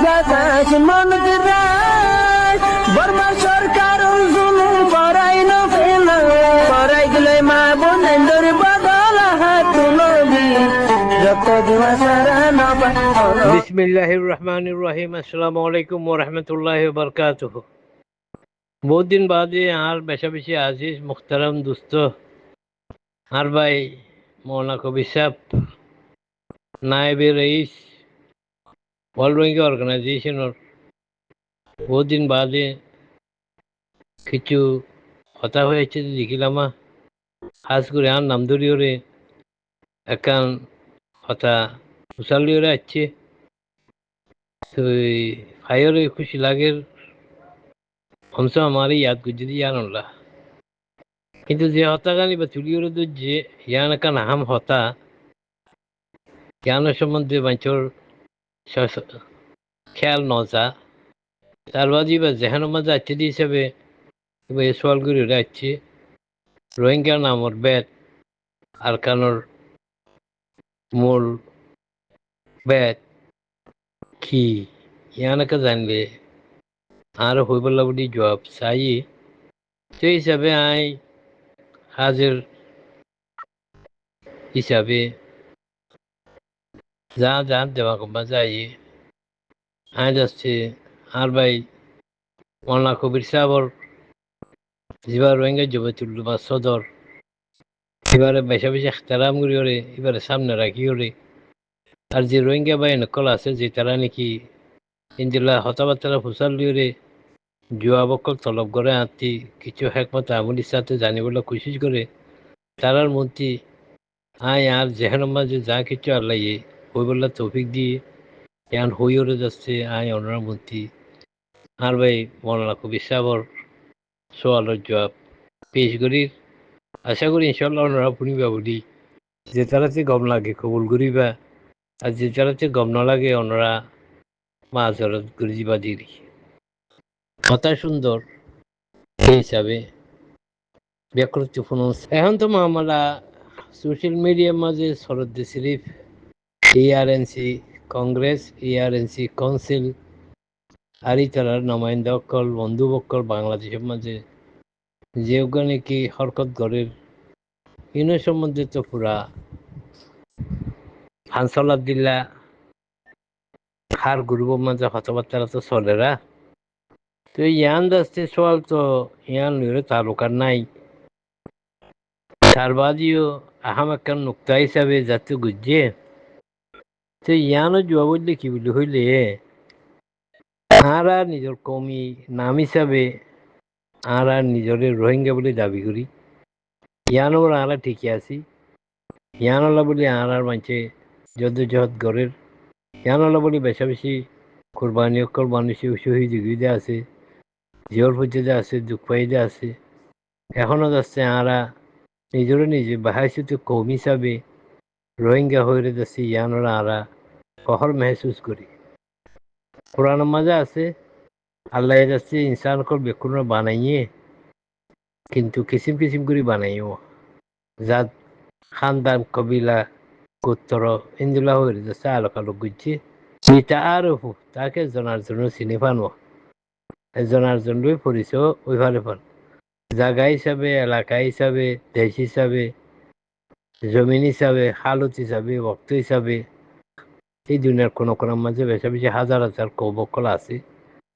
বাতাস মন দিরাই বর্মা সরকার জুলুম করাই না ফেলা করাই গেলে মা বোনেদের বদল হাত নবী যত দিবা সারা না বিসমিল্লাহির রহমানির রহিম। আসসালামু আলাইকুম ওয়া রাহমাতুল্লাহি ওয়া বারাকাতুহু। বহুত দিন বাদে আর বেশি আজিজ মুহতারাম দোস্ত আর ভাই মৌলানা কবির সাহেব নায়েবে রইস ওয়ার্ল্ড ব্যাংক অর্গানাইজেশনের বহুত দিন বাদে কিছু কথা হয়েছে দেখিলাম আজ করে আর নাম ধরিওরে একান কথা উচালিওরে আসছে তো ফাইরে খুশি লাগের हमसे हमारी याद गुजरी यान उल्ला किंतु जे होता गानी बतुलियोर दो जे यान का नाम होता ज्ञान संबंध बंचोर ख्याल नौजा तारवाजी बा जहन मजा अच्छी दी सबे वो ये सवाल गुरु अच्छी रोहिंग्या नाम और बैत अरकानोर मूल बैत की यान का जान ले আর হইবলা বলি জবাব চাই সেই হিসাবে আই হাজির হিসাবে যা যা দেওয়া কমা যাই আই যাচ্ছে আর ভাই মৌলানা কবির সাহেবর যিবা রোহিঙ্গা যুবতুল্লু বা সদর এবারে বেশি এখতারাম করি ওরে এবারে সামনে রাখি ওরে আর যে রোহিঙ্গা ভাই নকল আছে যে তারা নাকি ইন্দিলা হতাবার্তারা ফুসাল লিওরে জুয়াবকল তলব করে আঁতি কিছু হেকমত আমলির সাথে জানিবলৈ কোশিশ করে তারার মধ্যে আয় আর জেহেন মাঝে যা কিছু আল্লাহ ওই বললা তৌফিক দিয়ে এখন হইরে যাচ্ছে আয় অনার মধ্যে আর ভাই মৌলানা কবির সাহেবর সোয়ালের জবাব পেশ করি আশা করি ইনশাল্লাহ ওনারা শুনিবা বলি যে তারাতে গম লাগে কবুল করিবা আর যে তারাতে গম না লাগে ওনারা মাঝরত করে যাবা দিলি কথা সুন্দর সেই হিসাবে ব্যাকরণ এখন তো মামলা সোশ্যাল মিডিয়ার মাঝে শরদ শরীফ এআরএনসি কংগ্রেস এআরএনসি কাউন্সিল আর তারার নমাইন্দা অকল বন্ধু বকল বাংলাদেশের মাঝে যে নাকি হরকত গড়ের ইনো সম্বন্ধে তো পুরা হানসল আবদুল্লাহ হার গ্রুপের মাঝে কথাবার্তা তো চলেরা তো ইয়ান দাস্তে সোয়াল তো ইয়ান লইরে তালুকার নাই তার বাদিও আহাম একটা নুক্তা হিসাবে যাতে গুজে তো ইয়ানো জবাব বললে কি বলি হইলে আর নিজের কমি নাম হিসাবে আর নিজের রোহিঙ্গা বলে দাবি করি ইয়ানো আর ঠিকই আছি ইয়ানলা বলি আর মানছে যদ্দজহদ গড়ের ইয়ানলা বলি বেশি কোরবানি অকল মানুষ শহীদ আছে জিওর পর্যায়ে আছে দুঃখ পাইতে আছে এখনো যাচ্ছে আরা নিজেরও নিজে বাহাইছে কৌম হিসাবে রোহিঙ্গা হয়ে যাচ্ছে ইয়ানরা আরা ফখর মেহসুস করি কোরআন মাঝে আছে আল্লাহ যাচ্ছে ইনসান কল বেকুন বানাইয়ে কিন্তু কিসিম কিসিম করে বানাইও জাত খানদান কবিলা গোত্র ইন্দুলা হয়ে যাচ্ছে আলোকালো গুজছে মিতা আর তাকে জনার জন্য চিনি পানো জনার জন্যই পরিচয় ওইভাবে পান জায়গা হিসাবে এলাকা হিসাবে দেশ হিসাবে জমিন হিসাবে হালত হিসাবে বক্ত হিসাবে এই দুনিয়ার কোনো মাঝে বেশি হাজার হাজার কৌবকল আছে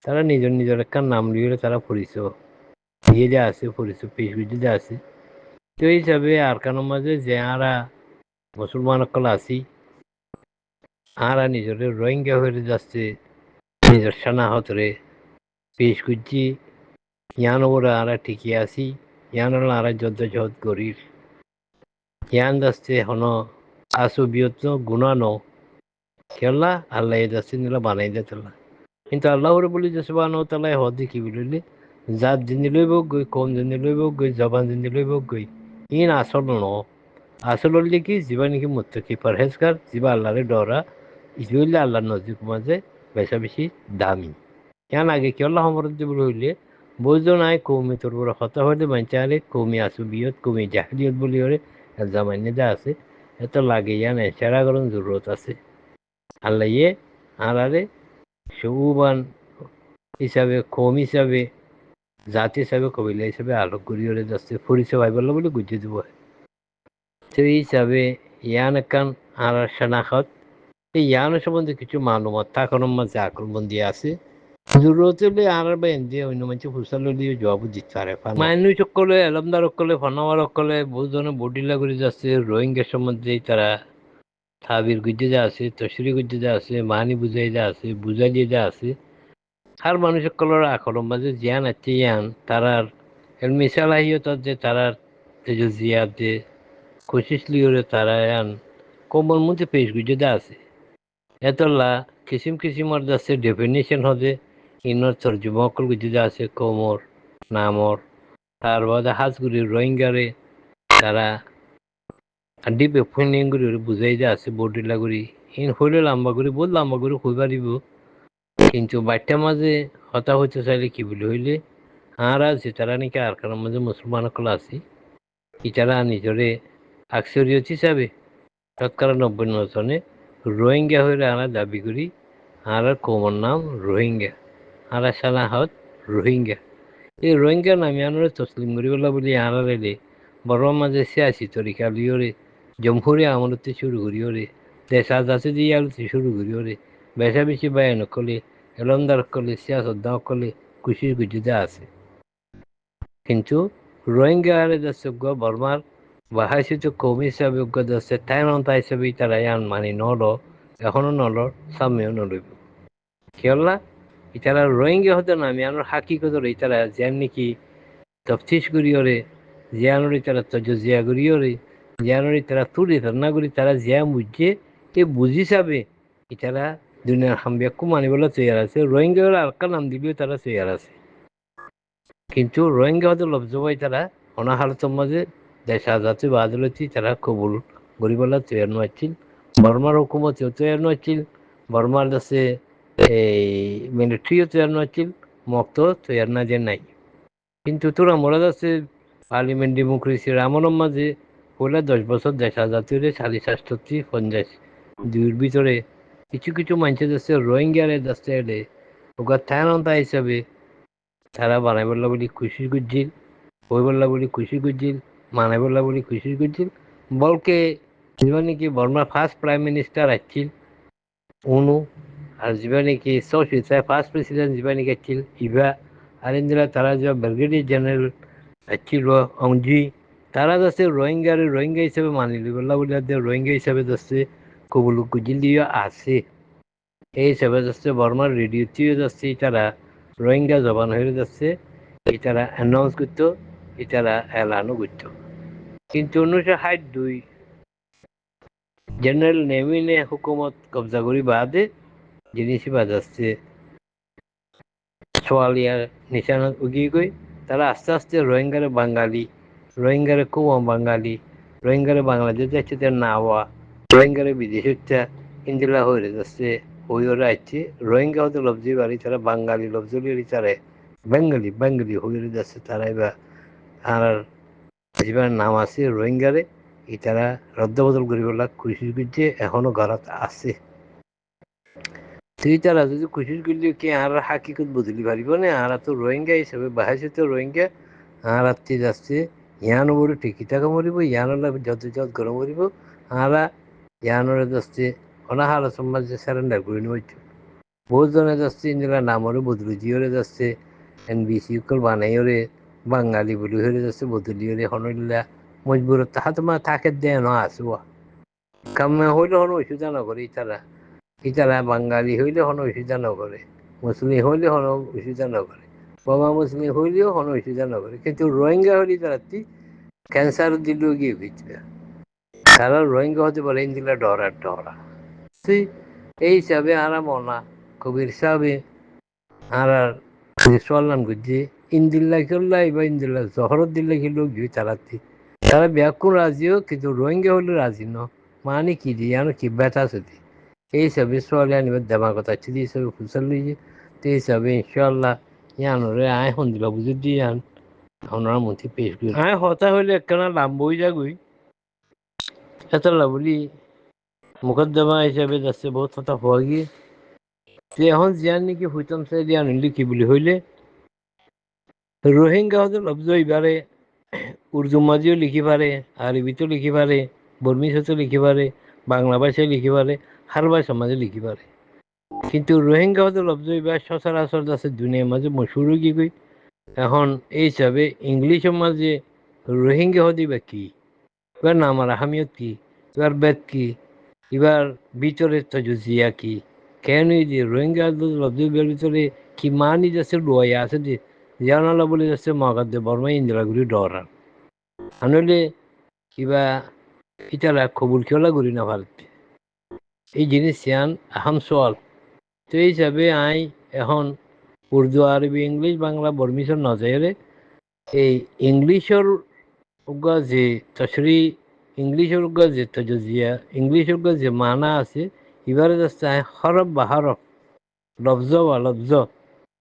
তারা নিজের একটা নাম লিয়ে তারা পরিচয় দিয়ে যে আছে পরিচয় পেশ বুঝে আছে তো এই হিসাবে আর কারোর মাঝে যে আরা মুসলমান অকল আছি আরা নিজের রোহিঙ্গা হয়ে যাচ্ছে নিজের সানাহতরে পেশ করছি ইয়ান ওরা আরা ঠিকই আছি ইয়ান আরা যদ্দজহদ গরিব ইয়ান দাস্তে হন আসু বিয়ত গুণানো খেলা আল্লাহ যাচ্ছে নিলা বানাই দিতেলা কিন্তু আল্লাহ বলি যে সুবহান ওয়া তাআলা হদি কি বলিলে জাত জিনি লইব গই কম জিনি লইব গই জবান জিনি লইব গই ইন আসল ন আসল হলে কি জীবা নাকি মুত্তাকি পরহেজগার জীবা আল্লাহরে ডরা ইসবিল্লা আল্লাহর নজদিক মাঝে বেশি দামি কেন আগে কি আল্লাহ আমরদ্দি বলে হইলে বুঝো নাই কৌমি তোর বড় হতা হইলে বাঞ্চারে কৌমি আসু বিয়ত কৌমি জাহলিয়ত বলি হলে জামাইনে যা আছে এত লাগে ইয়ান এছাড়া করুন জরুরত আছে আল্লাহ ইয়ে আলারে শুভবান হিসাবে কম হিসাবে জাতি হিসাবে কবিলা হিসাবে আলোক করিয়ে যাচ্ছে পরিচয় ভাইবল বলে গুজে দিব সেই হিসাবে ইয়ান একান আর শানাখত এই ইয়ানের সম্বন্ধে কিছু মালুমাত থাকানোর মাঝে আক্রমণ দিয়ে আছে জরুরত হলে আর বা এনজি অন্য মানুষ ফুসাল দিয়ে জবাব দিতে পারে মানুষ সকলে এলমদার সকলে ফানাওয়ার সকলে বহু ধরনের বডিলা করে যাচ্ছে রোহিঙ্গা সম্বন্ধে তারা তাবির গুজে যা আছে তসরি গুজে যা আছে মানি বুঝাই যা আছে বুঝাই দিয়ে যা আছে আর মানুষ সকলের আক্রমণ মাঝে জিয়ান আছে ইয়ান তারার মিশাল আহিও তার যে তারার তেজ জিয়া যে কোশিস লিওরে তারা ইয়ান কোমল মধ্যে পেশ গুজে যা আছে এতলা কিসিমর যাচ্ছে ডেফিনেশন হবে ইনর তর্জমা অকল গুজে আছে কোমর নামর তার বাদে হাজগুড়ি রোহিঙ্গারে তারা ডিপে ফোনিং গুড়ি বুঝাই যে আছে বডিলা গুড়ি ইন হইলে লম্বা গুড়ি বহুত লম্বা গুড়ি হই পারিব কিন্তু বাচ্চার মাঝে হতা হইতে চাইলে কি বলি হইলে আর আছে তারা নাকি আর কারোর মাঝে মুসলমান সকল আছে ইতারা নিজরে আকসরিয়ত হিসাবে 99% রোহিঙ্গা হইলে আমরা দাবি করি আর কমন নাম রোহিঙ্গা আর সালা হত রোহিঙ্গা এই রোহিঙ্গা নামে আমরা তসলিম করিবলা বলি আর এলে বড় মাঝে সিয়াসি তরিকা লিওরে জমহুরি আমলতে শুরু করিওরে দেশ আজাসে দিয়ে আলতে শুরু করিওরে বেশা বেশি বায়ান করলে এলমদার করলে সিয়াসত দাও করলে খুশির গুজিতে আছে কিন্তু রোহিঙ্গা আরে যাচ্ছে বর্মার বাহাইছে কম হিসাবে যাচ্ছে তাই নন্তা হিসাবে তারা ইয়ান মানি নল এখনো নল সামনেও নলইব কেলা ইতারা রোহিঙ্গা হতে নামি আনোর হাকিকত ইতারা যেন নাকি তফতিশ করিওরে জিয়ানোর তারা তজিয়া করিওরে জিয়ানোর তারা তুলে না করি তারা জিয়া বুঝছে এ বুঝি যাবে ইতারা দুনিয়ার হামবিয়াকু মানিবলে তৈয়ার আছে রোহিঙ্গা আলকা নাম দিলেও তারা তৈয়ার আছে কিন্তু রোহিঙ্গা হতে লব্জবাই তারা অনাহালতের মাঝে দেশ আজাতি বাদলতি তারা কবুল গরিবলা তৈয়ার নোয়াচ্ছিল বর্মার হুকুমতেও তৈয়ার নোয়াচ্ছিল বর্মার দেশে এই মিলিটারিও তৈয়ার নোয়াচ্ছিল মক্ত তৈয়ার না যে নাই কিন্তু তোরা মরা যাচ্ছে পার্লিমেন্ট ডেমোক্রেসির আমলের মাঝে পয়লা 10 বছর দেশ আজাতিরে 40-50 দুইয়ের ভিতরে কিছু মানুষের যাচ্ছে রোহিঙ্গারে যাচ্ছে এলে ওকে থায়নতা হিসাবে তারা বানাই বললা বলি খুশি গুজিল বই বললা বলি খুশি গুজিল মানাই বললা বলি খুশি গুজিল বলকে যেবা নাকি বর্মার ফার্স্ট প্রাইম মিনিস্টার আসছিল উনু আর যেবা নাকি ফার্স্ট প্রেসিডেন্ট যেবা নাকি আসছিল ইভা আর ইন্দিরা তারা যে ব্রিগেডিয়ার জেনারেল আসছিল অংজি তারা যাচ্ছে রোহিঙ্গা হিসাবে মানিলি বললা বলি রোহিঙ্গা হিসাবে যাচ্ছে কবুল গুজিল দিয়ে আছে এই হিসাবে যাচ্ছে বর্মার রেডিওতেও যাচ্ছে তারা রোহিঙ্গা জবান হয়ে যাচ্ছে এটারা অ্যানাউন্স করতো এটারা এলানও করতো কিন্তু 1962 জেনারেল নেমিনে হুকুমত কবজা করি বাদে জিনিস বাজাচ্ছে সোয়ালিয়ার নিশানত উগিয়ে গই তারা আস্তে আস্তে রোহিঙ্গারে কুয়াম বাঙালি রোহিঙ্গারে বাংলাদেশ যাচ্ছে তার নাওয়া রোহিঙ্গারে বিদেশ হচ্ছে ইন্দিলা হয়ে যাচ্ছে ওই ওরা আসছে রোহিঙ্গা হতে লব্জি বাড়ি তারা বাঙালি লব্জি তারা বেঙ্গলি হয়ে যাচ্ছে তারা এবার আর যেবার নাম আছে রোহিঙ্গারে এই তারা রদ্দবদল করিবলা খুশি করছে এখনো ঘৰত আছে তুই তারা যদি খুশি করলি কি আর হাকিকত বুঝলি পারিব না আর তো রোহিঙ্গা হিসাবে বাহাইছে তো রোহিঙ্গা আর আত্মি যাচ্ছে ইয়ানো বড় ঠিকই টাকা মরিব ইয়ানোলা যত গরম মরিব আর ইয়ানোরে যাচ্ছে অনাহার সমাজে সারেন্ডার করে নিয়েছে বহুত জনে যাচ্ছে ইন্দিরা নামরে বদলু জিওরে যাচ্ছে NBC কল বানাইরে বাঙালি বলি হয়ে যাচ্ছে বদলিওরে হনলিলা মজবুর তাহাত মা থাকে দেয় না আসুয়া কামে হইলে হন অসুবিধা নকরে ইতারা বাঙালি হইলে হন অসুবিধা নকরে মুসলিম হইলে হন অসুবিধা নকরে বাবা মুসলিম হইলেও হন অসুবিধা নকরে কিন্তু রোহিঙ্গা হইলে তারা ক্যান্সার দিলেও গিয়ে হইতে তারা রোহিঙ্গা হতে পারে ইন্দিলা ডরা তুই এই হিসাবে আর মনা কবির হিসাবে আর সোয়ালান করছে ইন্দিল্লা খেললাই বা ইন্দিল্লা জহরত দিল্লা খেলেও গিয়ে চালাচ্ছি তারা ব্যাকুণ রাজিও কিন্তু রোহিঙ্গা হলে রাজি ন মানে কি দিয়ে আর কি ব্যথা আছে এই হিসাবে সোয়ালে আনিবার দেমা কথা ছিল এই হিসাবে ফুসাল লইছে তো এই হিসাবে ইনশাল্লাহ ইয়ানরে আয় হন্দিলা বুঝে দিয়ে আন ওনার মধ্যে পেশ করি আয় হতা হইলে একখানা লাম্বই যাগুই এতলা বলি মুকদ্দমা হিসাবে যাচ্ছে বহুত কথা হওয়া গিয়ে তে এখন জিয়ান নেকি হুইতম চাই দিয়া আনিলি কি বুলি হইলে রোহিঙ্গা হতে লব্জ ইবারে উর্দু মাঝেও লিখি পারে আরবিতেও লিখি পারে বর্মিশতেও লিখি পারে বাংলা ভাষায় লিখি পারে হার ভাষার মাঝে লিখি পারে কিন্তু রোহিঙ্গা হতে লব্জ ইবার সচরাচর আছে দুনিয়ার মাঝে মশুর কি কই এখন এই হিসাবে ইংলিশের মাঝে রোহিঙ্গা হতে বা কি এবার নাম আর আহামিয়ত কি এবার বেদ কি এবার ভিতরে তজুজিয়া কি কেন এই যে রোহিঙ্গা লব্জের ভিতরে কি মানি যাচ্ছে লোয়া আছে যে জানালা বলে যাচ্ছে মগাদ্দে বর্মা ইন্দিরাগুড়ি ডরান আনলে কিবা ইতারা কবুল খেলা করি না ভারত এই জিনিস সিয়ান আহাম সোয়াল তো এই হিসাবে আই এখন উর্দু আরবি ইংলিশ বাংলা বর্মিশন নজরে এই ইংলিশের উগা যে তশরি ইংলিশের উগা যে তজজিয়া ইংলিশের উগা যে মানা আছে এবারে যাচ্ছে হরফ বা হরফ লফজ বা লফজ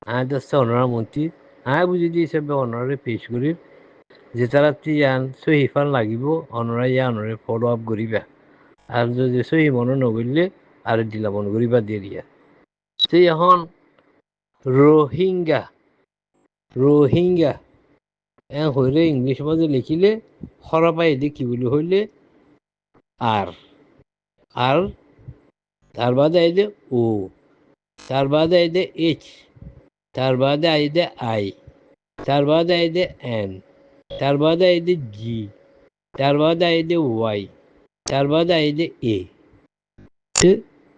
আয় যাচ্ছে অনারা মন্ত্রী আয় বুঝি দিয়ে হিসাবে অনারে পেশ করি যে তারা তিয়ান সহিফান লাগিব অনরা ইয়া অনরে ফলো আপ করিবা আর যদি সহি মনে নগরলে আর দিলা মনে করিবা দিয়ে দিয়া সেই এখন রোহিঙ্গা রোহিঙ্গা হইলে ইংলিশ মাঝে লিখিলে হরপাই দি কি বলি হইলে আর আর তার বাদে আইদে ও তার বাদে আইদে এইচ তার বাদে আইদে আই তার বাদে আইদে এন তার বাদে আইদে জি তার বাদে আইদে ওয়াই তার বাদে আইদে এ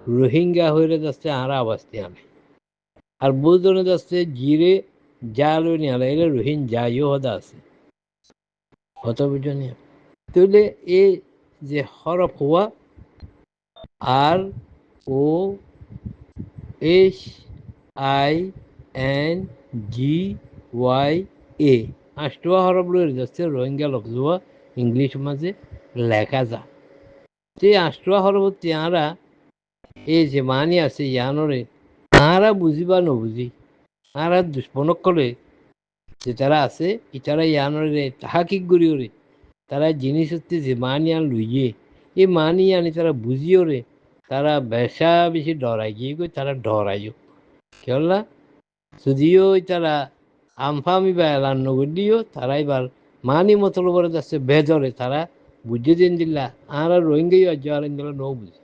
রোহিঙ্গা হইলে যাচ্ছে আর আবাসটি আনে আর বুঝনে যাচ্ছে জিরে জাল নিয়ালা এলে রোহিন যাইও হদা আছে কত বুঝনি তাহলে এ যে হরফ হওয়া R O S I N G Y A আষ্টুয়া হরফ লই যাচ্ছে রোহিঙ্গা লফজুয়া ইংলিশ মাঝে লেখা যা যে আষ্টুয়া হরফ তারা এই যে মানি আছে ইয়ানরে তারা বুঝিবা নবুঝি তারা দুষ্পনক করে যে তারা আছে ইতারা ইয়ানরে তাহাকিক করিও রে তারা জিনিস হচ্ছে যে মানি আন লইয়ে এই মানি আনি তারা বুঝিও রে তারা বেশা বেশি ডরাই গিয়ে গই তারা ডরাইও কেলা যদিও তারা আমফামি বা এলান নগদিও তারা এবার মানি মতল করে যাচ্ছে বেজরে তারা বুঝে দিন দিলা আর রোহিঙ্গাই আজ দিলা ন বুঝি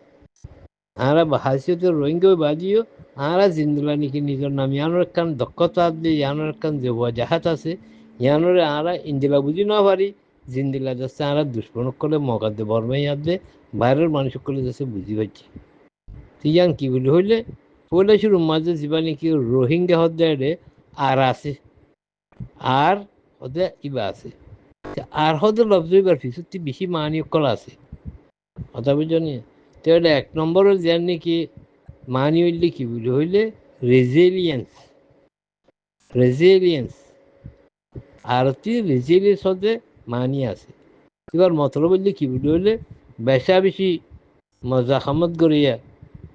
আরা হাসিতে রোহিঙ্গা বাজিও আরা জিন্দুলা নাকি নিজের নাম ইয়ানোর একখান দক্ষতা দিয়ে ইয়ানোর একখান যে জাহাত আছে ইয়ানোরে আরা ইন্দিলা বুঝি না পারি জিন্দিলা যাচ্ছে আরা দুষ্পনক করলে মগা দে বর্মাই দে বাইরের মানুষ করলে যাচ্ছে বুঝি পাচ্ছি ইয়াং কি বলি হইলে পয়লা শুরু মাঝে যাবা নাকি রোহিঙ্গা হদ্দে আর আছে আর হদে ইবা আছে আর হদে লফজ এবার ফিসুতি বেশি মানি কলা আছে কথা বুঝনি তাহলে এক নম্বরের যার নাকি মানি হইলে কি বলি হইলে রেজিলিয়েন্স রেজিলিয়েন্স আর রেজিলিয়েন্স হতে মানি আছে এবার মতলব বললে কি বলি হইলে বেশা বেশি মজাখামত করিয়া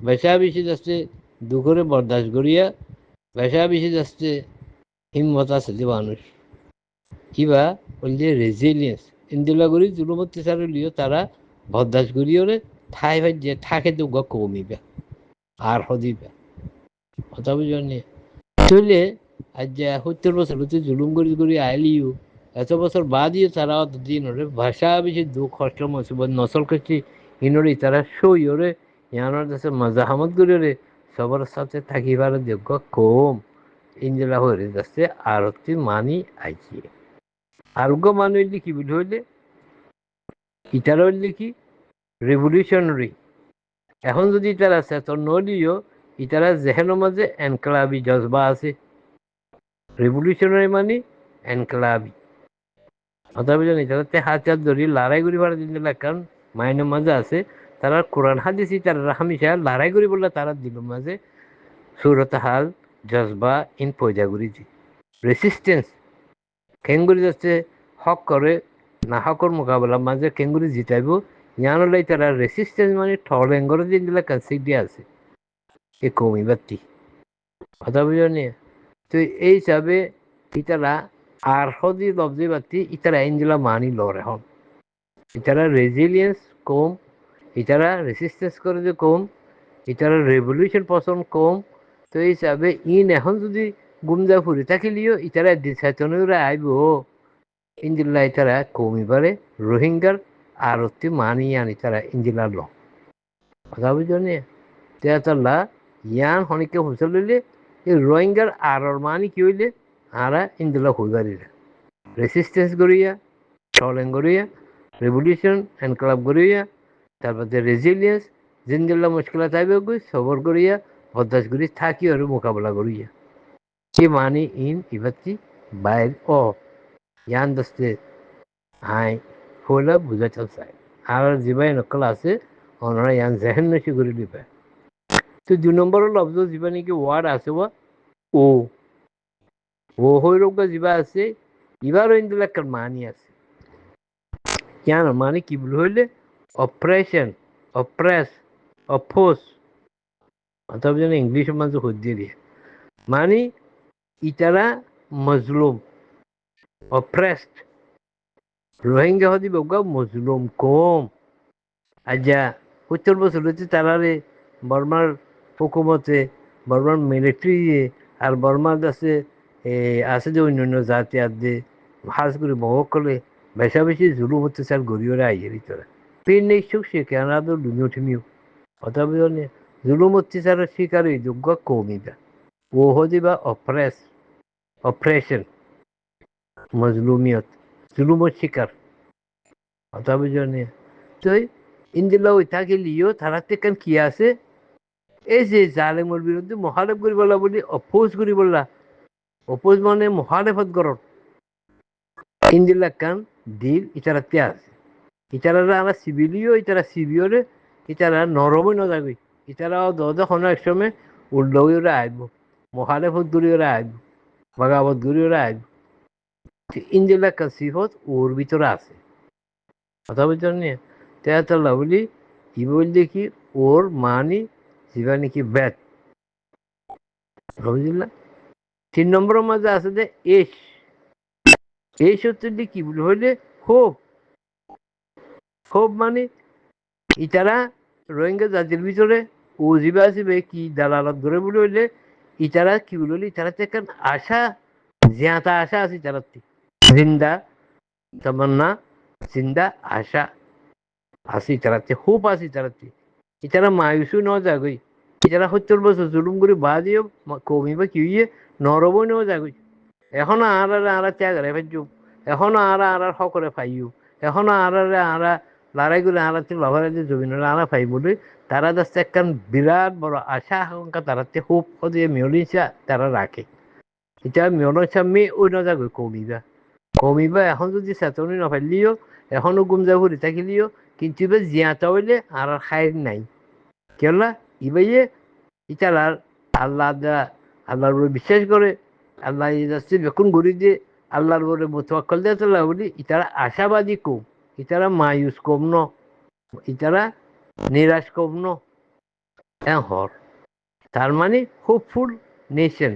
বেশা বেশি যাচ্ছে দুঃখরে বরদাস্ত করিয়া বেশা বেশি যাচ্ছে হিম্মত আছে যে মানুষ কিবা বলছে রেজিলিয়েন্স ইন্দিলা করি জুলুমতি সারে লিও তারা বরদাস্ত করিও রে ঠাই ভাই যে থাকে তো কমিবা আর হদিবা কথা বুঝনি চলে আজ যে ৭০ বছর হচ্ছে জুলুম করি আইলিও এত বছর বাদও তারা অতদিন ওরে ভাষা বেশি দুঃখ কষ্ট মুসিবত নসল করছি ইনরে তারা সই ওরে ইয়ানোর দেশে মজাহামত করি রে সবার সাথে থাকিবার যোগ্য কম ইঞ্জলা হয়ে যাচ্ছে আর হচ্ছে মানি আইছি আরোগ্য মান হইলে কি বুঝি হইলে ইটার হইলে কি রেভলিউশনারি এখন যদি তারা চেতন নদিও ইতারা জেহেনের মাঝে এনকলাবি জজবা আছে রেভলিউশনারি মানে এনকলাবি কথা বুঝলেন তারা হাত ধরি লড়াই করি পারে কারণ মাইনের মাঝে আছে তারা কোরআন হাদিসি তারা হামিশা লড়াই করি বললে তারা দিল মাঝে সুরত হাল জজবা ইন পয়দা করি রেসিস্টেন্স কেঙ্গুরি যাচ্ছে হক করে না হকর মোকাবেলা মাঝে কেঙ্গুরি জিতাইব ইয়ানলাই তারা রেসিস্টেন্স মানে ঠল এঙ্গরে দিন কনসিক দিয়ে আছে এ কমিবাতি কথা বুঝনি তো এই হিসাবে ইতারা আর হদি লব্জি বাতি ইতারা এনজিলা মানি লর এখন ইতারা রেজিলিয়েন্স কম ইতারা রেসিস্টেন্স করে যে কম ইতারা রেভলিউশন পছন্দ কম তো এই হিসাবে ইন এখন যদি গুমজা ফুরি থাকিলিও ইতারা চেতনরা আইব ইন্দিল্লা ইতারা কমিবারে রোহিঙ্গার আরতি মানি আনি তারা ইন্দিল্লা ল কথা বুঝলি তেতাল্লা ইয়ান হনিকে হুসল লইলে এই রোহিঙ্গার আরর মানি কি হইলে আরা ইন্দিল্লা হইবারি রেসিস্টেন্স করিয়া টলেন করিয়া রেভলিউশন এনকলাব করিয়া তারপরে রেজিলিয়েন্স জিন্দিল্লা মুশকিলা তাইবে গই সবর করিয়া বদাস করি থাকি আর মোকাবেলা করিয়া কি মানি ইন ইবাতি বাইর ও ইয়ান দস্তে হাই হইলা বুঝাতে চাই আর জিবাই নকল আছে ওনারা ইয়ান জেহেন নসি করে দিবে তো 2 নম্বরের লব্জ জিবা নাকি ওয়ার্ড আছে ও ও হই রোগ জিবা আছে ইবারও ইন্দুল একটা মানি আছে কেন মানে কি বলে হইলে অপারেশন অপ্রেস অফোর্স অথবা যেন ইংলিশের মাঝে হদ্দিয়ে দিয়ে মানে ইতারা মজলুম অপ্রেসড রোহিঙ্গা হদি বগা মজলুম কম আজা 70 বছর হচ্ছে তারারে বর্মার হুকুমতে বর্মার মিলিটারি আর বর্মার কাছে আছে যে অন্যান্য জাতি আদে হাজ করে মহকলে বেশা বেশি জুলুম অত্যাচার গড়িয়ে আইয়ে ভিতরে পেন নেই সুখ সে কেন আদৌ ডুমিও ঠিমিও কথা বুঝলে জুলুম অত্যাচারের শিকার এই যোগ্য কমিবা ও হদি বা অপারেশন মজলুমিয়ত জুলুমের শিকার কথা বুঝলে তো ইন্দিল্লা ওই থাকিলিও তারা কেন কি আছে এই যে জালেমের বিরুদ্ধে মহালেফ করি বলা বলি অপোজ করি বললা অপোজ মানে মহালেফত গরর ইন্দিল্লা কান দিল ইতারাতে আছে ইতারারা আমরা সিভিলিও ইতারা সিভিওরে ইতারা নরমই নজাগই ইতারা দখন একসময় উল্লই ওরা আসব মহালেফত গুড়ি ওরা আসব বাগাবত গুড়ি ওরা আসব ইন্দিল্লা কান সিফত ওর ভিতরে আছে কথা বুঝছেন নিয়ে তেয়াতল্লা বলি ই বল দেখি ওর মানি জিবা নাকি ব্যাট বুঝলা 3 নম্বরের মাঝে আছে যে এই সত্যি কি বলে হইলে ক্ষোভ মানে ইতারা রোহিঙ্গা জাতির ভিতরে ও জিবা আসবে কি দালালত ধরে বলে হইলে ইতারা কি বলে হইলে ইতারা থেকে আশা জিয়াতা আশা আছে ইতারা জিন্দা তামান্না জিন্দা আশা আছে ইতারাতে হোপ আছে ইতারাতে ইতারা মায়ুসও ন যাগই ইতারা 70 বছর জুলুম করে বাদিও কমিবা কি হইয়ে নরবই ন যাগই এখনো আরা ত্যাগ রে ফেজু এখনো আরা হকরে পাইও এখনো আরা লড়াই করে আরাতে লভারে যে জমিন আরা পাই বলে তারা যাচ্ছে একখান বিরাট বড় আশা আকাঙ্ক্ষা তারাতে হোপ দিয়ে মিয়লিসা তারা রাখে এটা মিয়লিসা মে ওই ন যাগই কমিবা এখন যদি চেতনি নফাইলিও এখনো গুমজা ভরি থাকিলিও কিন্তু এবার জিয়াতা হইলে আর খায়ের নাই কেলা ইবাইয়ে ইতার আল্লাহর উপরে বিশ্বাস করে আল্লাহ যাচ্ছে বেকুন ঘুরি দিয়ে আল্লাহর উপরে মোতওয়াক্কল দিয়ে তোলা বলি ইতারা আশাবাদী কম ইতারা মায়ুস কম ন ইতারা নিরাশ কম ন হর তার মানে হোপফুল নেশন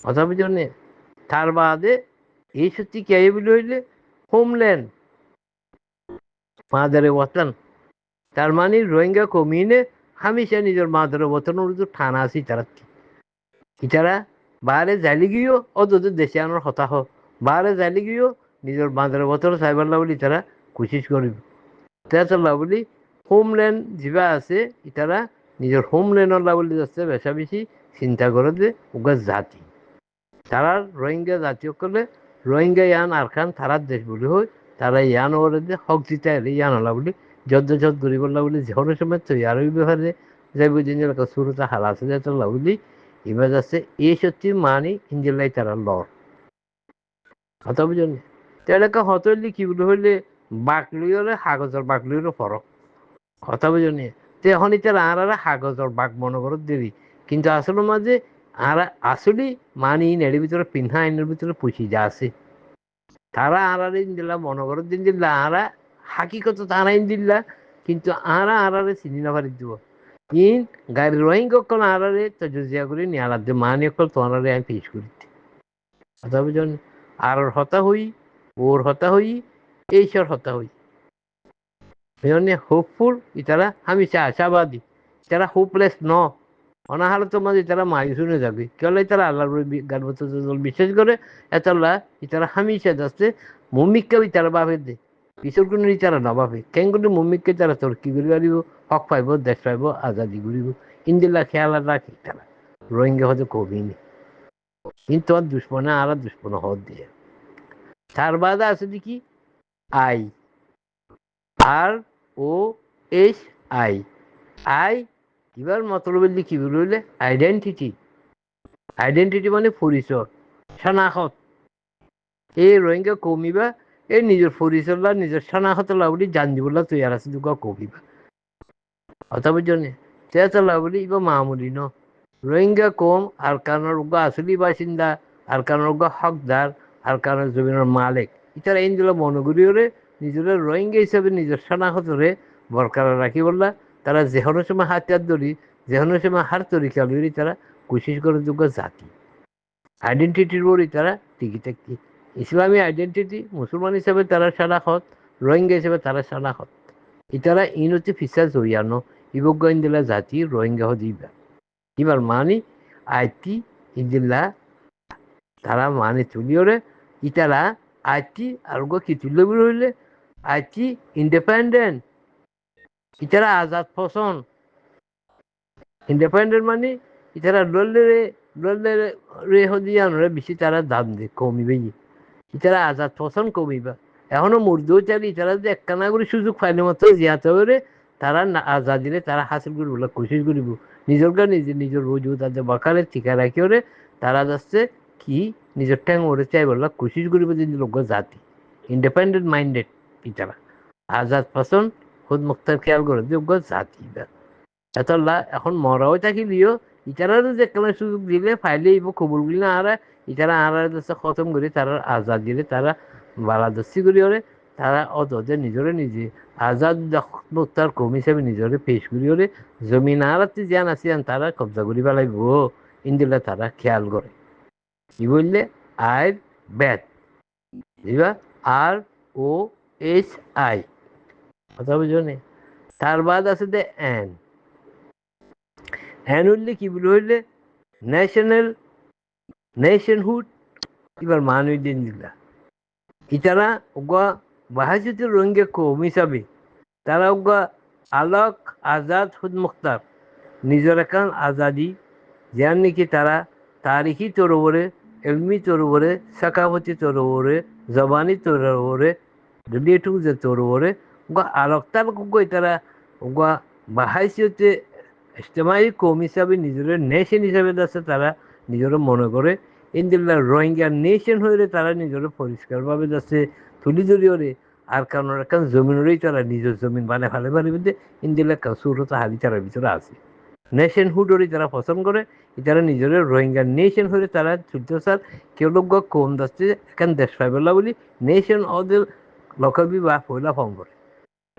কথা বুঝলে তার বাদে এই সত্যি কে বলে হইলে হোমল্যান্ড মাদারে ওয়াতান তার মানে রোহিঙ্গা কমিনে হামেশা নিজের মাদারে ওয়াতানের উপর ঠানা আছে ইতারা বাহারে যাইলে গিয়েও অতদের দেশে আনার হতাশ বাহারে যাইলে গিয়েও নিজের মাদারে ওয়াতান চাইবার বলি তারা কোশিশ করিব তেতলা বলি হোমল্যান্ড যা আছে ইতারা নিজের হোমল্যান্ডর বলি যাচ্ছে বেশা বেশি চিন্তা করে যে ওগা জাতি তারা রোহিঙ্গা জাতীয় করলে রোহিঙ্গা ইয়ান আর খান তারার দেশ বলি হয় তারা ইয়ান ওরে যে হক জিতে ইয়ান হলা বলি যত গরিবল্লা বলি ঝড়ের সময় তো আর ওই ব্যাপারে যাইব জিনিস শুরুতে হাল আছে যেতলা বলি এবার যাচ্ছে এই সত্যি মানি ইঞ্জিলাই তারা লড় কথা বুঝলি তেলেকা হতলি কি বলি হইলে বাকলিওরে কাগজের বাকলিওরে ফরক কথা বুঝলি তো এখন ইতার আরা কাগজের বাক মনে করত দেরি কিন্তু আসলে মাঝে আর আসলে মানি নেড়ের ভিতরে পিন্ধা আইনের ভিতরে পুষি যা আছে তারা আড়ারে দিলা মনে করত দিন দিল্লা আরা হাকিকত তারা দিল্লা কিন্তু আড়ারে চিনি না পারি দিব ইন গাড়ি রোহিঙ্গা অকল আড়ারে তো জুজিয়া করে নিয়ে আলাদা মানি অকল তোমারে আমি পেশ করিতে কথা বুঝলেন আর হতা হই ওর হতা হই এইসব হতা হই হোপফুল ইতারা হামেশা আশাবাদী তারা হোপলেস ন অনাহারত মাঝে তারা মায়ুস হয়ে যাবে কেলে তারা আল্লাহর গানবত বিশ্বাস করে এতলা ইতারা হামিশা যাচ্ছে মমিককে তারা ভাবে দে পিছর কোনো তারা নভাবে কেন করে মমিককে তারা তর্কি করে পারিব হক পাইব দেশ পাইব আজাদি ঘুরিব ইন্দিল্লা খেয়াল রাখি তারা রোহিঙ্গা হয়তো কবি নি কিন্তু আর দুশ্মনে আর দুশ্মন হদ দিয়ে তার বাদে আছে দেখি আই আর ও এস আই আই এবার মতলবের কি বললে আইডেন্টিটি আইডেন্টিটি মানে পরিচয় শনাখত এই রোহিঙ্গা কমিবা এই নিজের পরিচয় নিজের শনাখত লাভলি জান দিবলা তৈরি আছে দুকা কমিবা কথা বুঝলি তেতা লাভলি ইবা মামুলি ন রোহিঙ্গা কম আর কারণের উগা আসলি বাসিন্দা আর কারণের উগা হকদার আর কারণের জমিনের মালিক ইতারা এইগুলো মনোগুরিওরে নিজের রোহিঙ্গা হিসাবে নিজের শনাখতরে বরকরার রাখি বললা তারা যেহনো সময় হাতিয়ার ধরি যেহনো সময় হার তরিকা লইরি তারা কোশিশ করে যোগ্য জাতি আইডেন্টিটির বড়ি তারা টিকি থাকি ইসলামী আইডেন্টিটি মুসলমান হিসাবে তারা শনাখত রোহিঙ্গা হিসাবে তারা শনাখত ইতারা ইন হচ্ছে ফিসা জড়িয়ানো ইবজ্ঞ ইন্দিলা জাতি রোহিঙ্গা হদিবা এবার মানি আইটি ইন্দিল্লা তারা মানে তুলিওরে ইতারা আইটি আর কি তুলে হইলে আইটি ইন্ডিপেন্ডেন্ট ইতারা আজাদ পছন্দ ইন্ডিপেন্ডেন্ট মানে ইতারা লড়লে রে হদিয়ানরে বেশি তারা দাম দে কমিবে ইতারা আজাদ পছন্দ কমিবা এখনো মুর্দও চাইলে ইতারা যে একখানা করে সুযোগ পাইলে মাত্র জিয়াতে হলে তারা আজাদিলে তারা হাসিল করব কোশিশ করিব নিজের নিজের রোজ তাদের বাকালে টিকা রাখি ওরে তারা যাচ্ছে কি নিজের ট্যাং ওরে চাই বললা কোশিশ করিব যে লোক জাতি ইন্ডিপেন্ডেন্ট মাইন্ডেড ইতারা আজাদ পছন্দ খুদ মুক্তার খেয়াল করে যোগ্য জাতি এতলা এখন মরাও থাকিলিও ইতারারও যে কোনো সুযোগ দিলে ফাইলে ইব খবরগুলি না আর ইতারা আর খতম করে তারা আজাদ দিলে তারা বালাদস্তি করি ওরে তারা অতদের নিজরে নিজে আজাদ মুক্তার কম হিসাবে নিজরে পেশ করি ওরে জমিন আরাতে জ্ঞান আসিয়ান তারা কবজা করি পেলাইব ইন্দিলা তারা খেয়াল করে কি বললে আয়ের ব্যাট বুঝবা আর ও এস আই কথা বুঝো নে তার বাদ আছে দে এন এন হইলে কি বলে হইলে নেশনহুড এবার মানুষ দিন দিলা ইতারা ওগা বাহাজুতের রোহিঙ্গা কম হিসাবে তারা ওগা আলোক আজাদ হুদ মুখতার নিজের একান আজাদি যার নাকি তারা তারিখি তরবরে এলমি তরবরে সাকাবতী তরবরে জবানি তরবরে ডেটু যে তরবরে ওগা আলোকতার গই তারা ওগা বাহাইসিতে ইজতেমাই কম হিসাবে নিজের নেশন হিসাবে আছে তারা নিজের মনে করে ইন্দিল্লা রোহিঙ্গা নেশন হইলে তারা নিজের পরিষ্কারভাবে যাচ্ছে তুলি ধরিওরে আর কারণ এখন জমিনেরই তারা নিজের জমিন বানায় ফেলে পারিবে ইন্দিল্লা সুরত হালি তারার ভিতরে আছে নেশন হুডরি তারা পছন্দ করে তারা নিজের রোহিঙ্গা নেশন হইলে তারা ছুটতে চার কেউ লোক কম যাচ্ছে এখন দেশ পাইবলা বলি নেশন ওদের লকবি বা পয়লা ফর্ম করে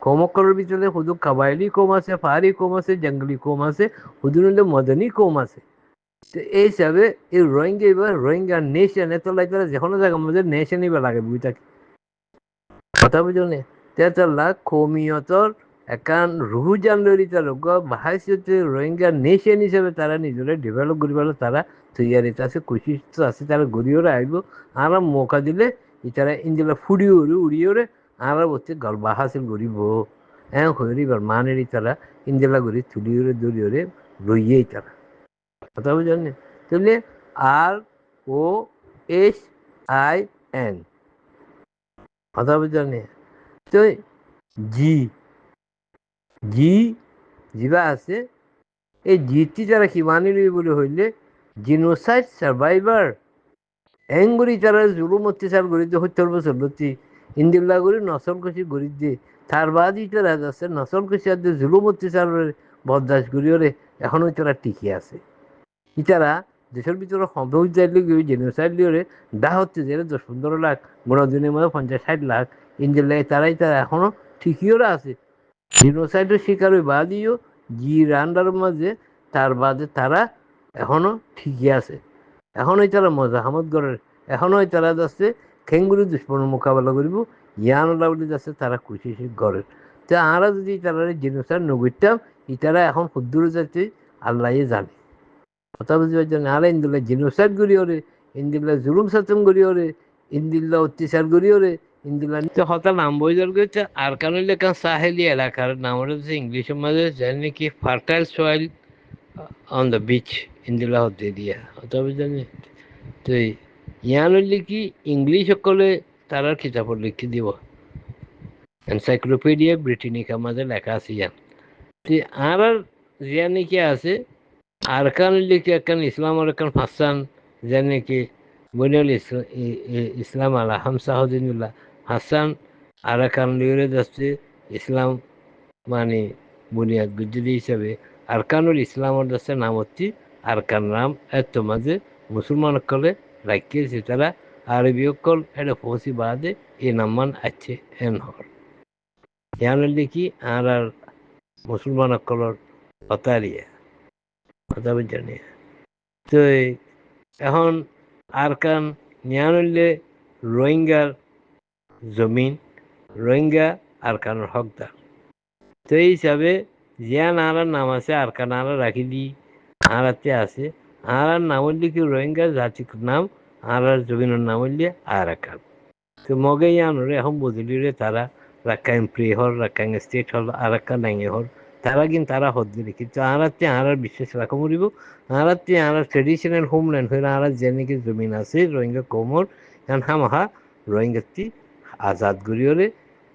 কমকরের ভিতরে শুধু কাবাইলি কম আছে পাহাড়ি কম আছে জঙ্গলি কম আছে শুধু নিলে মদনী কম আছে তো এই হিসাবে এই রোহিঙ্গা এবার রোহিঙ্গা নেশন এত লাগে তারা যে কোনো জায়গার মধ্যে নেশন এবার লাগে বুঝতে কথা বুঝো নে তেতলা কমিয়তর একান রুহু জানলি তার বাহাইতে রোহিঙ্গা নেশন হিসাবে তারা নিজেরা ডেভেলপ করি পেলে তারা তৈয়ারিতে আছে কোশিশ আছে তারা গড়িয়ে আইব আর মৌকা দিলে তারা ইন্দিলা ফুড়িয়ে উড়িয়ে আর বলছে গল্বা হাসিল করিব হইবার মানেরই তারা ইন্দিলা গড়ি তুলিয়ে দড়িয়ে রইয়েই তারা কথা বুঝলেন তাহলে আর ও এস আই এন কথা বুঝলেন তো জি জি যিবা আছে এই জিটি তারা কি মানি লই বলে হইলে জিনোসাইড সার্ভাইভার এঙ্গুরি তারা জুলুম অত্যাচার করি যে 70 বছর ধরছি ইন্দিল্লা করে নসল খুশি করি যে তার বাদই তারা যাচ্ছে নসল খুশি আর যে জুলুম অত্যাচার বরদাস্ত করিওরে এখনো তারা টিকে আছে ইতারা দেশের ভিতরে হবেও যাইলে জেনোসাইড লিওরে দা হচ্ছে যে 10-15 লাখ গণদিনের মধ্যে 50-60 লাখ ইন্দিল্লায় তারাই তারা এখনো ঠিকইওরা আছে জিনোসাইডের শিকার ওই বাদিও জি রান্ডার মাঝে তার বাদে তারা এখনো ঠিকই আছে এখনোই তারা মজাহামত গড়ের এখনোই তারা যাচ্ছে খেঙ্গুরি দুশ্মনের মোকাবেলা করিব ইয়ানলা বলে যাচ্ছে তারা খুশি গড়ের তো আমরা যদি তারা জিনোসাইড নগরতাম ইতারা এখন ক্ষুদ্র যাচ্ছে আল্লাহ জানে কথা বুঝতে পারছেন আরে ইন্দুল্লাহ জিনোসাইড করি ওরে ইন্দুল্লাহ জুলুম সাতম করি ওরে ইন্দুল্লাহ অত্যাচার করি ওরে ইন্দুল্লাহ হতা নাম বই দর গেছে আর কারণ লেখা সাহেলি এলাকার নাম হচ্ছে ইংলিশের মাঝে জানি কি fertile soil on the beach ইন্দুল্লাহ হতে দিয়া কথা বুঝলেন তো ইয়ান হইলে কি ইংলিশ সকলে তারা কিতাব লিখে দিব এনসাইক্লোপিডিয়া ব্রিটানিকা মাঝে লেখা আছে ইয়ান তো আর জিয়া নাকি আছে আরকান লিখে একখান ইসলাম আর একখান হাসান জানে কি বনিয়াল ইসলাম আলা হামসাহদিনুল্লাহ হাসান আরাকান লিওরে যাচ্ছে ইসলাম মানে বুনিয়াদ গুজরি হিসাবে আরকানুল ইসলামের যাচ্ছে নাম হচ্ছে আরকান নাম এত মাঝে মুসলমান কলে রাখিয়েছে তারা আরবি কল এটা পৌঁছি বাদে এই নামান আছে এন হর ইয়ান দেখি আর মুসলমান কলর হতারিয়া কথা বুঝছেন তো এখন আরকান নিয়ানলে রোহিঙ্গার জমিন রোহিঙ্গা আরকানের হকদার তো এই হিসাবে জিয়ান আরার নাম আছে আরকান আরা রাখি দি আরাতে আছে আরার নাম হইলে কি রোহিঙ্গা জাতির নাম আরার জমিনের নাম হইলে আরাকান তো মগে ইয়ানরে এখন বুঝলি রে তারা রাক্কাইন প্রি হল রাক্কাইন স্টেট হল আরাক্কা নাইয়ে হল তারা কিন্তু তারা হদ দিলে কিন্তু আরাতে আরার বিশ্বাস রাখা মরিব আরাতে আরার ট্রেডিশনাল হোমল্যান্ড হইলে আরার যে নাকি জমিন আছে রোহিঙ্গা কোমর এখন হামাহা রোহিঙ্গাতি আজাদ গড়িওরে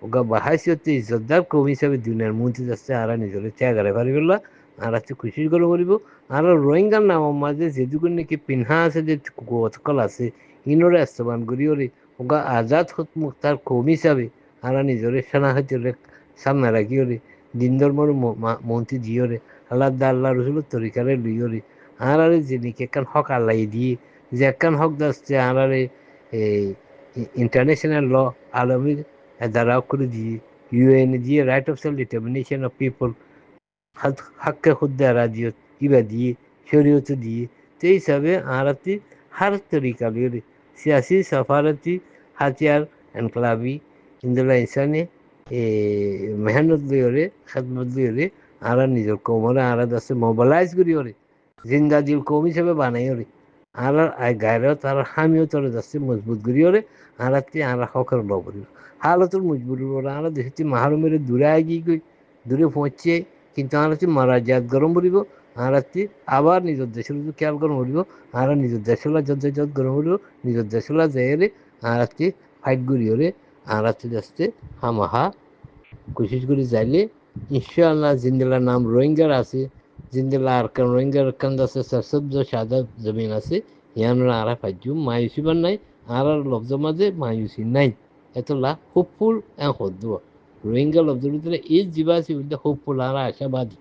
ওগা বাহাইছি হচ্ছে ইজ্জতদার কম হিসাবে দুনিয়ার মন্ত্রী যাচ্ছে আরা নিজরে ত্যাগারে পারি বললা আর হচ্ছে খুশি করে করিব আর রোহিঙ্গার নাম মাঝে যেটুকুন নাকি পিনহা আছে যে গতকাল আছে ইনরে আস্তবান গড়িওরে ওগা আজাদ হত মুক্তার কম হিসাবে আরা নিজরে সেনা হইতে সামনে রাখিওরে দিন ধর্মর মন্ত্রী দিওরে আল্লাহ আল্লাহ রসুলের তরিকারে লইওরে আর যিনিকে একখান হক আল্লাহ দিয়ে যে একখান হক যাচ্ছে আর এই ইন্টারন্যাশনাল ল আলমীর দ্বারা করে দিয়ে ইউএন দিয়ে right of self determination of people হাক্কে খুদ্দে রাজিয়ত ইবা দিয়ে শরীয়ত দিয়ে তো এই হিসাবে আরাতি हर तरीका लियोरे सियासी सफारती हथियार इनकलाबी इंदुला इंसानी मेहनत लियोरे खदमत लियोरे आरा निजर कौमरे आरा दसे मोबालाइज करियोरे जिंदा दिल कौम हिसाবে বানাইওরে আরা গায়রত আর হামিও তরে দसे মজবুত করিওরে আরাতে আরা হকর লবরি হালতর মজবুরি ওরা আরা দেশটি মাহরুমের দূরে আগি গই দূরে পৌঁছে কিন্তু আরাতে মারাজাত গরম বলিব আরাতে আবার নিজের দেশের খেয়াল গরম বলিব আর নিজের দেশলা যত গরম হলো নিজের দেশলা যাইরে আর আজকে ফাইট করিওরে আর আজকে যাচ্ছে হামাহা কোশিশ করি যাইলে ইনশাআল্লাহ জিন্দেলার নাম রোহিঙ্গার আছে জিন্দেলা আর কারণ রোহিঙ্গার কান্দ আছে সবজ সাদা জমিন আছে ইয়ানরা আর ফাইজু মায়ুসিবার নাই আর লব্জ মাঝে মায়ুসি নাই এতলা হোপফুল এ হদ্দ রোহিঙ্গা লব্জের ভিতরে এই জীবাসী হোপফুল আর আশাবাদী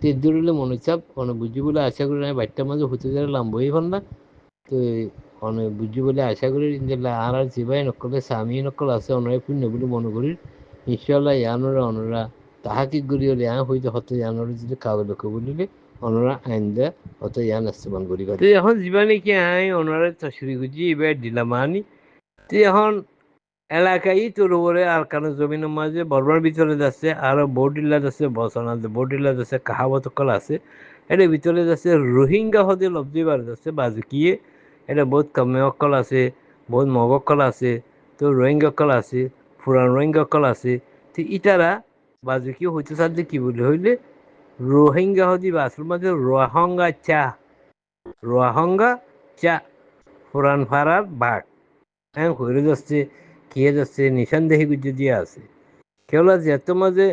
তেদুরলে মনোচাপ অনেক বুঝি বলে আশা করি আমি বাড়িটার মাঝে হতে যারা লাম্বই হন না তো অনেক বুঝি বলে আশা করি আর জিবাই নকলে স্বামী নকল আছে অনরাই পুণ্য বলে মনে করি ইনশাল্লাহ ইয়ানরা অনরা তাহাকি গড়ি হলে হইতে হতে ইয়ানরা যদি কাগজ লোক বলিলে অনরা আইন দেয় অত ইয়ান ইস্তেমাল করি তো এখন জীবানে কি অনরা তসরি গুজি এবার দিলাম আনি তো এখন এলাকায় তোর উপরে আর কারণ জমিনের মাঝে বর্মার ভিতরে যাচ্ছে আরো বোর্ডিল্লা যাচ্ছে বসনা বোর্ডিল্লা যাচ্ছে কাহাবত কল আছে এটা ভিতরে যাচ্ছে রোহিঙ্গা হদে লব্ধিবার যাচ্ছে বাজুকিয়ে এটা বহুত কমে অকল আছে বহুত মগকল আছে তো রোহিঙ্গা কল আছে পুরান রোহিঙ্গা কল আছে তো ইটারা বাজুকি হইতে সাথে কি বলে হইলে রোহিঙ্গা হদি বাসুর মাঝে রোহাঙ্গা চা পুরান ফারার বাঘ হ্যাঁ হয়ে যাচ্ছে কিয়ে যাচ্ছে নিশানদেহি গুজে দিয়ে আছে কেবল যেত মাঝে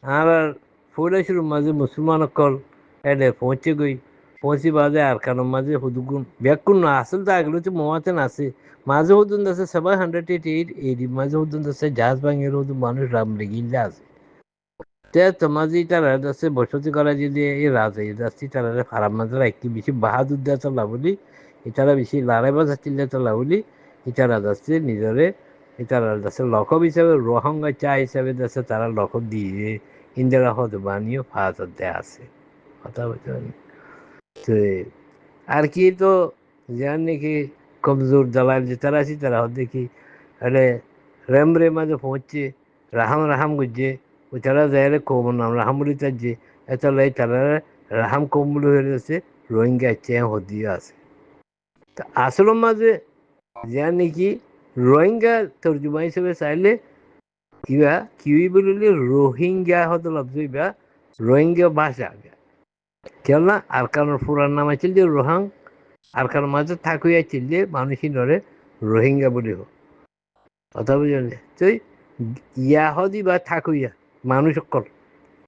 আর ফুলেশ্বর মাঝে মুসলমান অকল এনে পৌঁছে গই পৌঁছি বাজে আর কারণ মাঝে হুদুগুন ব্যাকুন না আসল তো আগলো হচ্ছে মোয়াতেন আছে মাঝে হুদুন আছে 788 এই মাঝে হুদুন আছে জাহাজ ভাঙের হুদুন মানুষ রাম লেগিলে আছে তো মাঝে তারা আছে বসতি করা যদি এই রাজা যাচ্ছি তারা খারাপ মাঝে একটি বেশি বাহাদুর দেওয়া চলা বলি এটারা বেশি লড়াই বাজা চিল্লা চলা বলি ইতারা যাচ্ছে নিজরে ইতারা যাচ্ছে লকব হিসাবে রোহাঙ্গা চা হিসাবে যাচ্ছে তারা লকব দিয়ে ইন্দিরা হদ বানিয়ে ফাজার দেয়া আছে কথা বলতে পারি তো আর কি তো যার নাকি কমজোর দলাল যে তারা আছি তারা দেখি আরে রেমরে মাঝে পৌঁছছে রাহাম গুজে ও তারা যায় কম নাম রাহাম বলি তার যে এত লাই তারা রাহাম কম বলে হয়ে যাচ্ছে রোহিঙ্গা চেয়ে হদিও আছে তা আসলের মাঝে যা নাকি রোহিঙ্গা তর্জমা হিসেবে চাইলে ইবা কি বলিলে রোহিঙ্গা হতে লব্জ ইবা রোহিঙ্গা ভাষা কেননা আর কারণ পুরার নাম আছিল যে রোহাং আর কারণ মাঝে থাকুই আছিল যে মানুষই ধরে রোহিঙ্গা বলি হোক কথা বুঝলেন তুই ইয়াহদি বা থাকুইয়া মানুষ সকল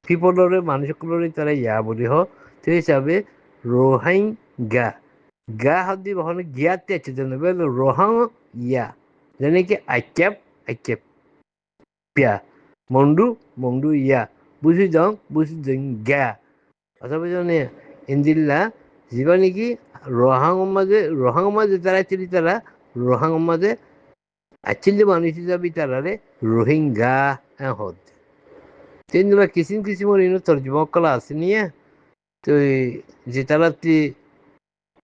পিপলরে মানুষ সকলরে তারা ইয়া বলি হোক সেই হিসাবে রোহিঙ্গা গা হদি বহন গিয়াতে আছে যেন রোহাং ইয়া যেনে কি আইকেপ পিয়া মন্ডু ইয়া বুঝি যাওঁ গা কথা বুঝলি ইন্দিল্লা যিবা নেকি রোহাং মাঝে তারা ছিল তারা রোহাং মাঝে actually মানুষ হিসাবে তারারে রোহিঙ্গা হদ তেনগুলা কিসিম ইনো তর্জমা কলা আছে নিয়ে তো যে তারা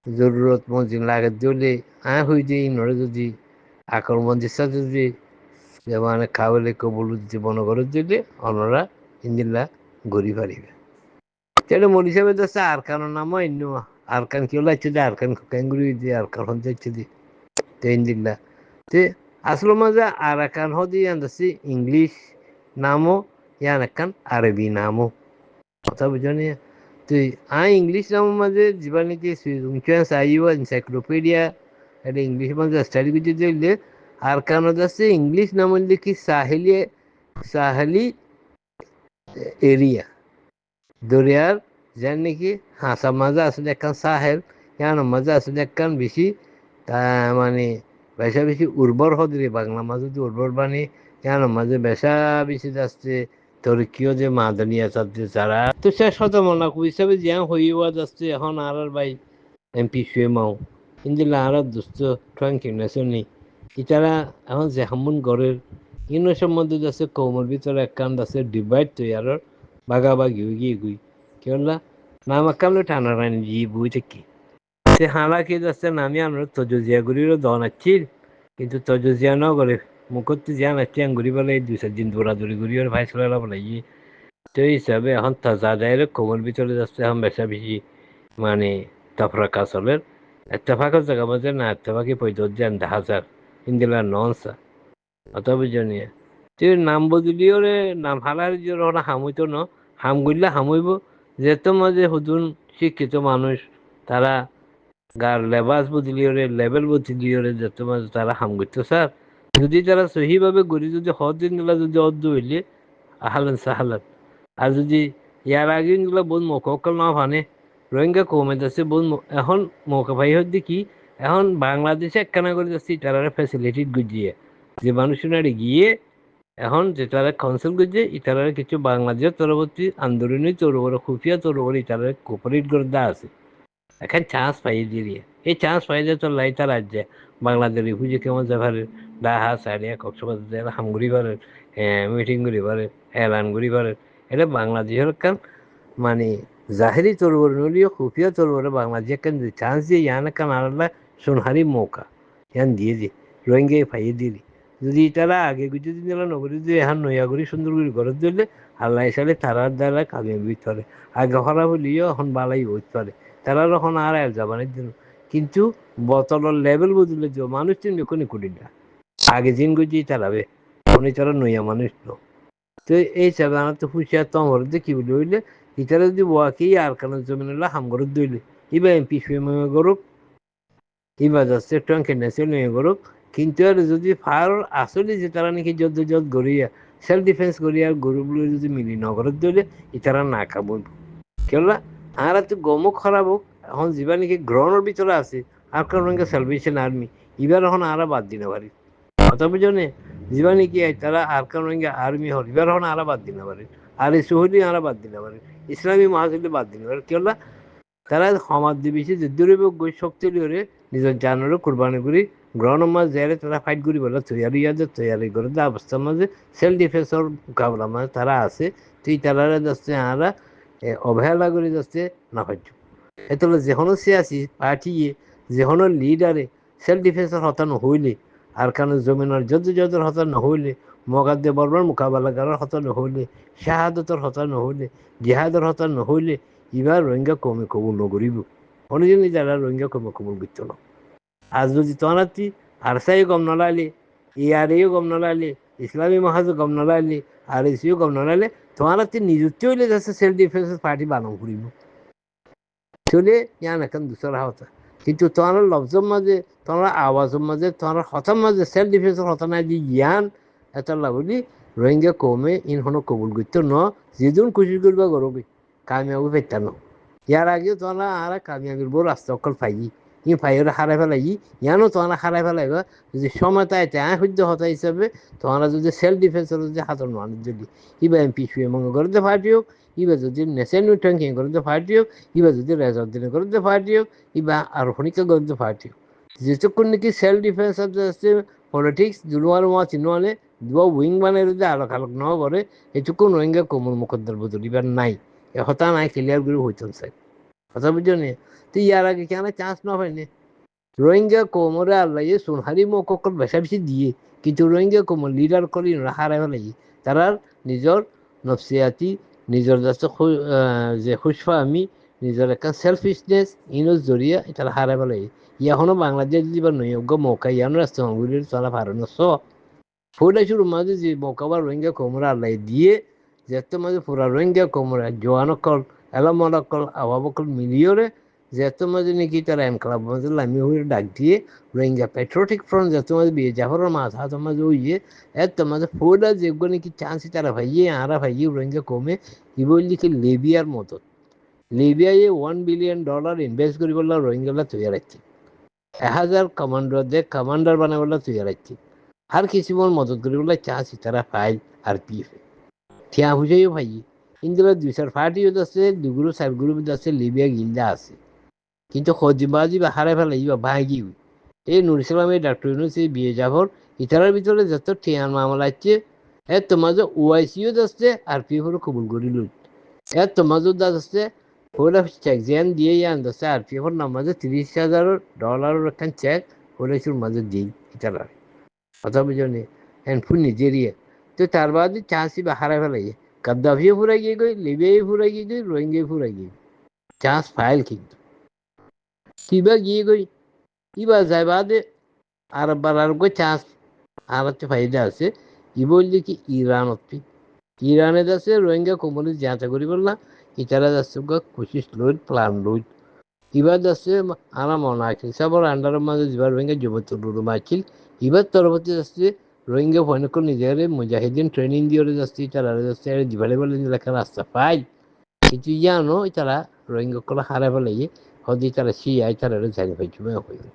জরুরত মঞ্জিন লাগে দিলে হয়ে যে ইনরে যদি আক্রমণ দিশা যদি মানে খাওয়ালে কবল জীবন করে দিলে অনরা ইন্দিল্লা ঘুরি পারিবে সেটা মন হিসাবে তো আর কারণ নাম ইন্ন আর কান কেউ লাগছে যে আর কান ক্যাঙ্গুরি দিয়ে আর কারণ যাচ্ছে দি তো ইন্দিল্লা তে আসলে মাঝে আর কান হদি আন্দাসি ইংলিশ নামও ইয়ান একান আরবি নামও কথা বুঝনি তুই ইংলিশ নামের মাঝে যিবা নাকি ইনফ্লুয়েন্স আইও এনসাইক্লোপিডিয়া এটা ইংলিশ মাঝে স্টাডি করতে দিলে আর কান আছে ইংলিশ নাম হলে কি সাহেলি এরিয়া দরিয়ার যেন নাকি হাসা মাঝে আসলে একখান সাহেল ইয়ান মাঝে আসলে একখান বেশি মানে বেশি উর্বর হদরে বাংলা মাঝে যদি উর্বর বানি ইয়ান মাঝে বেশি যাচ্ছে তুর্কীয় যে মাদানিয়া চাচ্ছে যারা তো শেষ হতে মনে হিসাবে যে হইয়া যাচ্ছে এখন আর ভাই এমপি শুয়ে মাও কিন্তু আর দুস্থ ট্রাং কিনেছে নেই ইতারা এখন যে হামুন গড়ের ইনো সম্বন্ধে যাচ্ছে কৌমর ভিতরে এক কান্ড আছে ডিভাইড তৈয়ার বাগাবাগি গিয়ে গুই কেননা নাম কামলে টানা রানি জি বুই থেকে সে হালাকি যাচ্ছে নামি আমরা তজজিয়া গুড়িরও দন আছির কিন্তু তজজিয়া ন করে মুখত জিয়া নাচি আঙ্গুরি বলে 2-4 দিন দৌড়াদৌড়ি ঘুরি আর ভাই চলে বলে তো হিসাবে এখন তাজা দেয় কোমর ভিতরে যাচ্ছে এখন বেশি মানে তফরাকা চলের এত্তেফাকের জায়গা মাঝে না এত্তেফাকি পঁয়ত্রিশ দেখা হাজার ইন্দিলা ননসা অত বুঝনি তুই নাম বদলিও রে নাম হালার যে হামইতো ন হাম গইলে হামইব যেত মাঝে হুদুন শিক্ষিত মানুষ তারা গার লেবাস বদলিও রে লেভেল বদলিও রে যেত মাঝে তারা হাম করতো স্যার যদি তারা সহিভাবে গড়ি যদি হদ দিন গেলা যদি অর্ধ হইলে আহালান সাহালান আর যদি ইয়ার আগে গুলা বহুত মোকাল না ভানে রোহিঙ্গা কমে যাচ্ছে বহুত এখন মৌকা ভাই হচ্ছে কি এখন বাংলাদেশে একখানা করে যাচ্ছে তারা ফ্যাসিলিটি গুজিয়ে যে মানুষের গিয়ে এখন যে তারা কাউন্সিল গুজিয়ে ইতারা কিছু বাংলাদেশের তরবর্তী আন্দোলনী তরবর খুফিয়া তরবর ইতারা কোপারেট করে দেওয়া আছে এখন চান্স পাইয়ে দিয়ে এই চান্স পাই দিয়ে তোর লাইতা রাজ্যে বাংলাদেশ রিফিউজি কেমন যাভারে ডাহা সারিয়া কক্সবাজার হামগুড়ি পারেন মিটিং করি পারে এলান করি পারে এটা বাংলাদেশের কান মানে জাহেরি তরবর নলিও খুফিয়া তরবরে বাংলাদেশ কান চান্স দিয়ে ইয়ান কান আলাদা সোনহারি মৌকা ইয়ান দিয়ে রোহিঙ্গা পাইয়ে দিয়ে যদি তারা আগে গুজি দিন নগরী যদি এখন নয়াগরি সুন্দর করে ঘরত দিলে আল্লাহ সালে তারার দ্বারা কামিয়াবি করে আগে হরা হলিও এখন বালাই হইতে পারে তারা এখন আর যাবানের জন্য কিন্তু বোতলের লেভেল বদলে যে মানুষ চিন যখনই করি না আগে দিন গুজি তারাবে উনি তারা নইয়া মানুষ তো তো এই হিসাবে আমার তো হুঁশিয়ার তোমার কি বলি হইলে ইতারা যদি ওয়াকি আর কারণ জমিন হলে হামগরত দইলে ইবা এমপি সুয়ে গরুক ইবা যাচ্ছে ট্রাঙ্কে নেছে নয়ে গরুক কিন্তু আর যদি ফার আসলে যে তারা নাকি যত গড়িয়া সেলফ ডিফেন্স করিয়া গরুগুলো যদি মিলি নগরত দইলে ইতারা না খাবো কেননা আর তো গমও খারাপ হোক এখন যিবা নাকি গ্রহণের ভিতরে আছে আর কারণ সেলভেশন আর্মি এবার এখন আর বাদ দিতে পারি কথা বুঝনে যিবা নাকি তারা আর কারণ আর্মি হল এবার এখন আর বাদ দিতে পারে আর এই সহলি আর বাদ দিতে পারে ইসলামী মহাজুলি বাদ দিতে পারে কেননা তারা সমাজ দিবিছে যে দূরবে গৈ শক্তি করে নিজের জানরও কোরবানি করি গ্রহণের মাঝে যাই তারা ফাইট করি বলে তৈয়ারি করে অবস্থার মাঝে সেলফ ডিফেন্সের মোকাবিলা মাঝে তারা আছে তুই তারা যাচ্ছে আরা অবহেলা করে যাচ্ছে না পাইছ এত যেকোনো সিয়াসি পার্টি যেকোনো লিডারে সেলফ ডিফেন্সের হতা নহইলে আর কারণ জমিনের যদ্দুর হতা নহইলে মগাদ্দে বর্বর মোকাবেলা করার হতা নহইলে শাহাদতর হতা নহইলে জিহাদর হতা নহইলে এবার রোহিঙ্গা কমে কবুল নগরিব অনুজনী যারা রোহিঙ্গা কবুল করতো না আজ যদি তোনাতি আরসাইও গম নলাইলে ইয়ারেও গম নলাইলে ইসলামী মহাজও গম নলাইলে আর এসিও গম নলাইলে তোনাতি নিযুক্তি হইলে যাচ্ছে সেলফ ডিফেন্স পার্টি বানাও করিব চলে ইয়ান এখন দুসরা হতা কিন্তু তোমার লফজের মাঝে তোমার আওয়াজের মাঝে তোমার হতার মাঝে সেলফ ডিফেন্সের হতা নাই দি ইয়ান এটা লাগলি রোহিঙ্গা কমে ইন হনো কবুল করতে ন যেদিন খুশি করবা গরবে কামিয়াবি পেতাম ইয়ার আগেও তোমার আর কামিয়াবির বড় রাস্তা অকল পাই ই ফাইয়ের হারাই ফেলাই ইয়ানো তোমরা হারাই ফেলাইবা যদি সময় তাইতে সহ্য হতা হিসাবে তোমরা যদি সেলফ ডিফেন্সের যদি হাতের মানুষ যদি ইবা এমপি শুয়ে মঙ্গ করতে পার্টি হোক ইবা যদি নেশন ট্যাঙ্কিং করতে পার্টি হোক ইবা যদি রেজর্দিনে করতে পার্টি হোক ইবা আর হনিকা করতে পার্টি হোক যেটুকুন নাকি সেলফ ডিফেন্স আছে পলিটিক্স দুনুয়ার মা চিনুয়ালে দুয়া উইং বানাই যদি আলোক আলোক ন করে এটুকুন রোহিঙ্গা কোমল মুখদ্দার বদল ইবার নাই এ হতা নাই ক্লিয়ার করে হইতেন স্যার কথা বুঝছো নি তো ইয়ার আগে কেন চান্স না হয়নি রোহিঙ্গা কোমরে আল্লাহ সোনহারি মকল বেশা বেশি দিয়ে কিন্তু রোহিঙ্গা কোমর লিডার করি হারাই ফেলাই তারা নিজের নফসিয়াতি নিজের যাচ্ছে যে খুশফামি নিজের একটা সেলফিশনেস ইনোর জরিয়া এটা হারাই ফেলাই এখনো বাংলাদেশ যদি বা নৈয়োগ্য মৌকা ইয়ানো রাস্তা অঙ্গুলির চলা ফারানো স ফৌলাই শুরু মাঝে যে মৌকা বা রোহিঙ্গা কোমরে আল্লাহ দিয়ে যেতে মাঝে পুরা রোহিঙ্গা কোমরে জোয়ানকল এলামনকল আবাবকল মিলিয়রে যেত মাঝে নাকি তারা এনক্লাব মাঝে লামি হয়ে ডাক দিয়ে রোহিঙ্গা পেট্রোটিক ফ্রন্ট যেত মাঝে বিয়ে জাফরের মাছ হাত মাঝে হইয়ে এত মাঝে ফোলা যেগুলো নাকি চান্সই তারা ভাইয়ে আরা ভাইয়ে রোহিঙ্গা কমে ই বললি কি লিবিয়ার মতো লিবিয়ায় $1 বিলিয়ন ইনভেস্ট করি বললে রোহিঙ্গালা তৈরি রাখছে 1000 কমান্ডার বানাই বললে তৈরি রাখছে আর কিছু মদত করি বললে চান্সই তারা পাই আর পি এফ ঠিয়া হুজাইও ভাইয়ে ইন্দিরা 2 পার্টিও আছে 2 গ্রুপ আছে লিবিয়া গিল্ডা আছে কিন্তু খজিবাজি বা হারাই ফেলাই বা ভাগি এই নুর ইসলামের ডাক্তার ইউনুস এই বিয়ে যাভর ইতারার ভিতরে যত টিয়ার মামলা আছে এর তোমাদের ওআইসিও যাচ্ছে আর পি এফ কবুল করিল এর তোমাদের যাচ্ছে ওরা চেক জেন দিয়ে ইয়ান যাচ্ছে আর পি এফর নামাজে $30,000 একখান চেক ওরাইসুর মাঝে দিই ইতারার কথা বুঝো নি এনফু নিজেরিয়া তো তার বাদে চান্সি বা হারাই ফেলাই গাদ্দাফিও ফুরাই গিয়ে গই লিবিয়াই ফুরাই গিয়ে গই রোহিঙ্গাই ফুরাই গিয়ে চান্স ফাইল কিন্তু কিবা গিয়ে গই ইবা যায় বাদে আর বারার গো চান্স আর একটা ফাইদা আছে ই বললি কি ইরানে যাচ্ছে রোহিঙ্গা কোমরে যাতে করি বললাম ইতারা যাচ্ছে কোশিস লইট প্ল্যান লইট ইবার যাচ্ছে আনা মনে আছে সবার আন্ডারের মাঝে যাবার রোহিঙ্গা যুবতী রুম আছিল ইবার তরফতে যাচ্ছে রোহিঙ্গা ভয়নক নিজের মুজাহিদিন ট্রেনিং দিয়ে যাচ্ছে তারা যাচ্ছে দিবালে বলে লেখা রাস্তা পাই কিন্তু জানো তারা রোহিঙ্গা কলা হারাই ফেলাই হদি তারা সিআই তারা জানি পাইছি হইল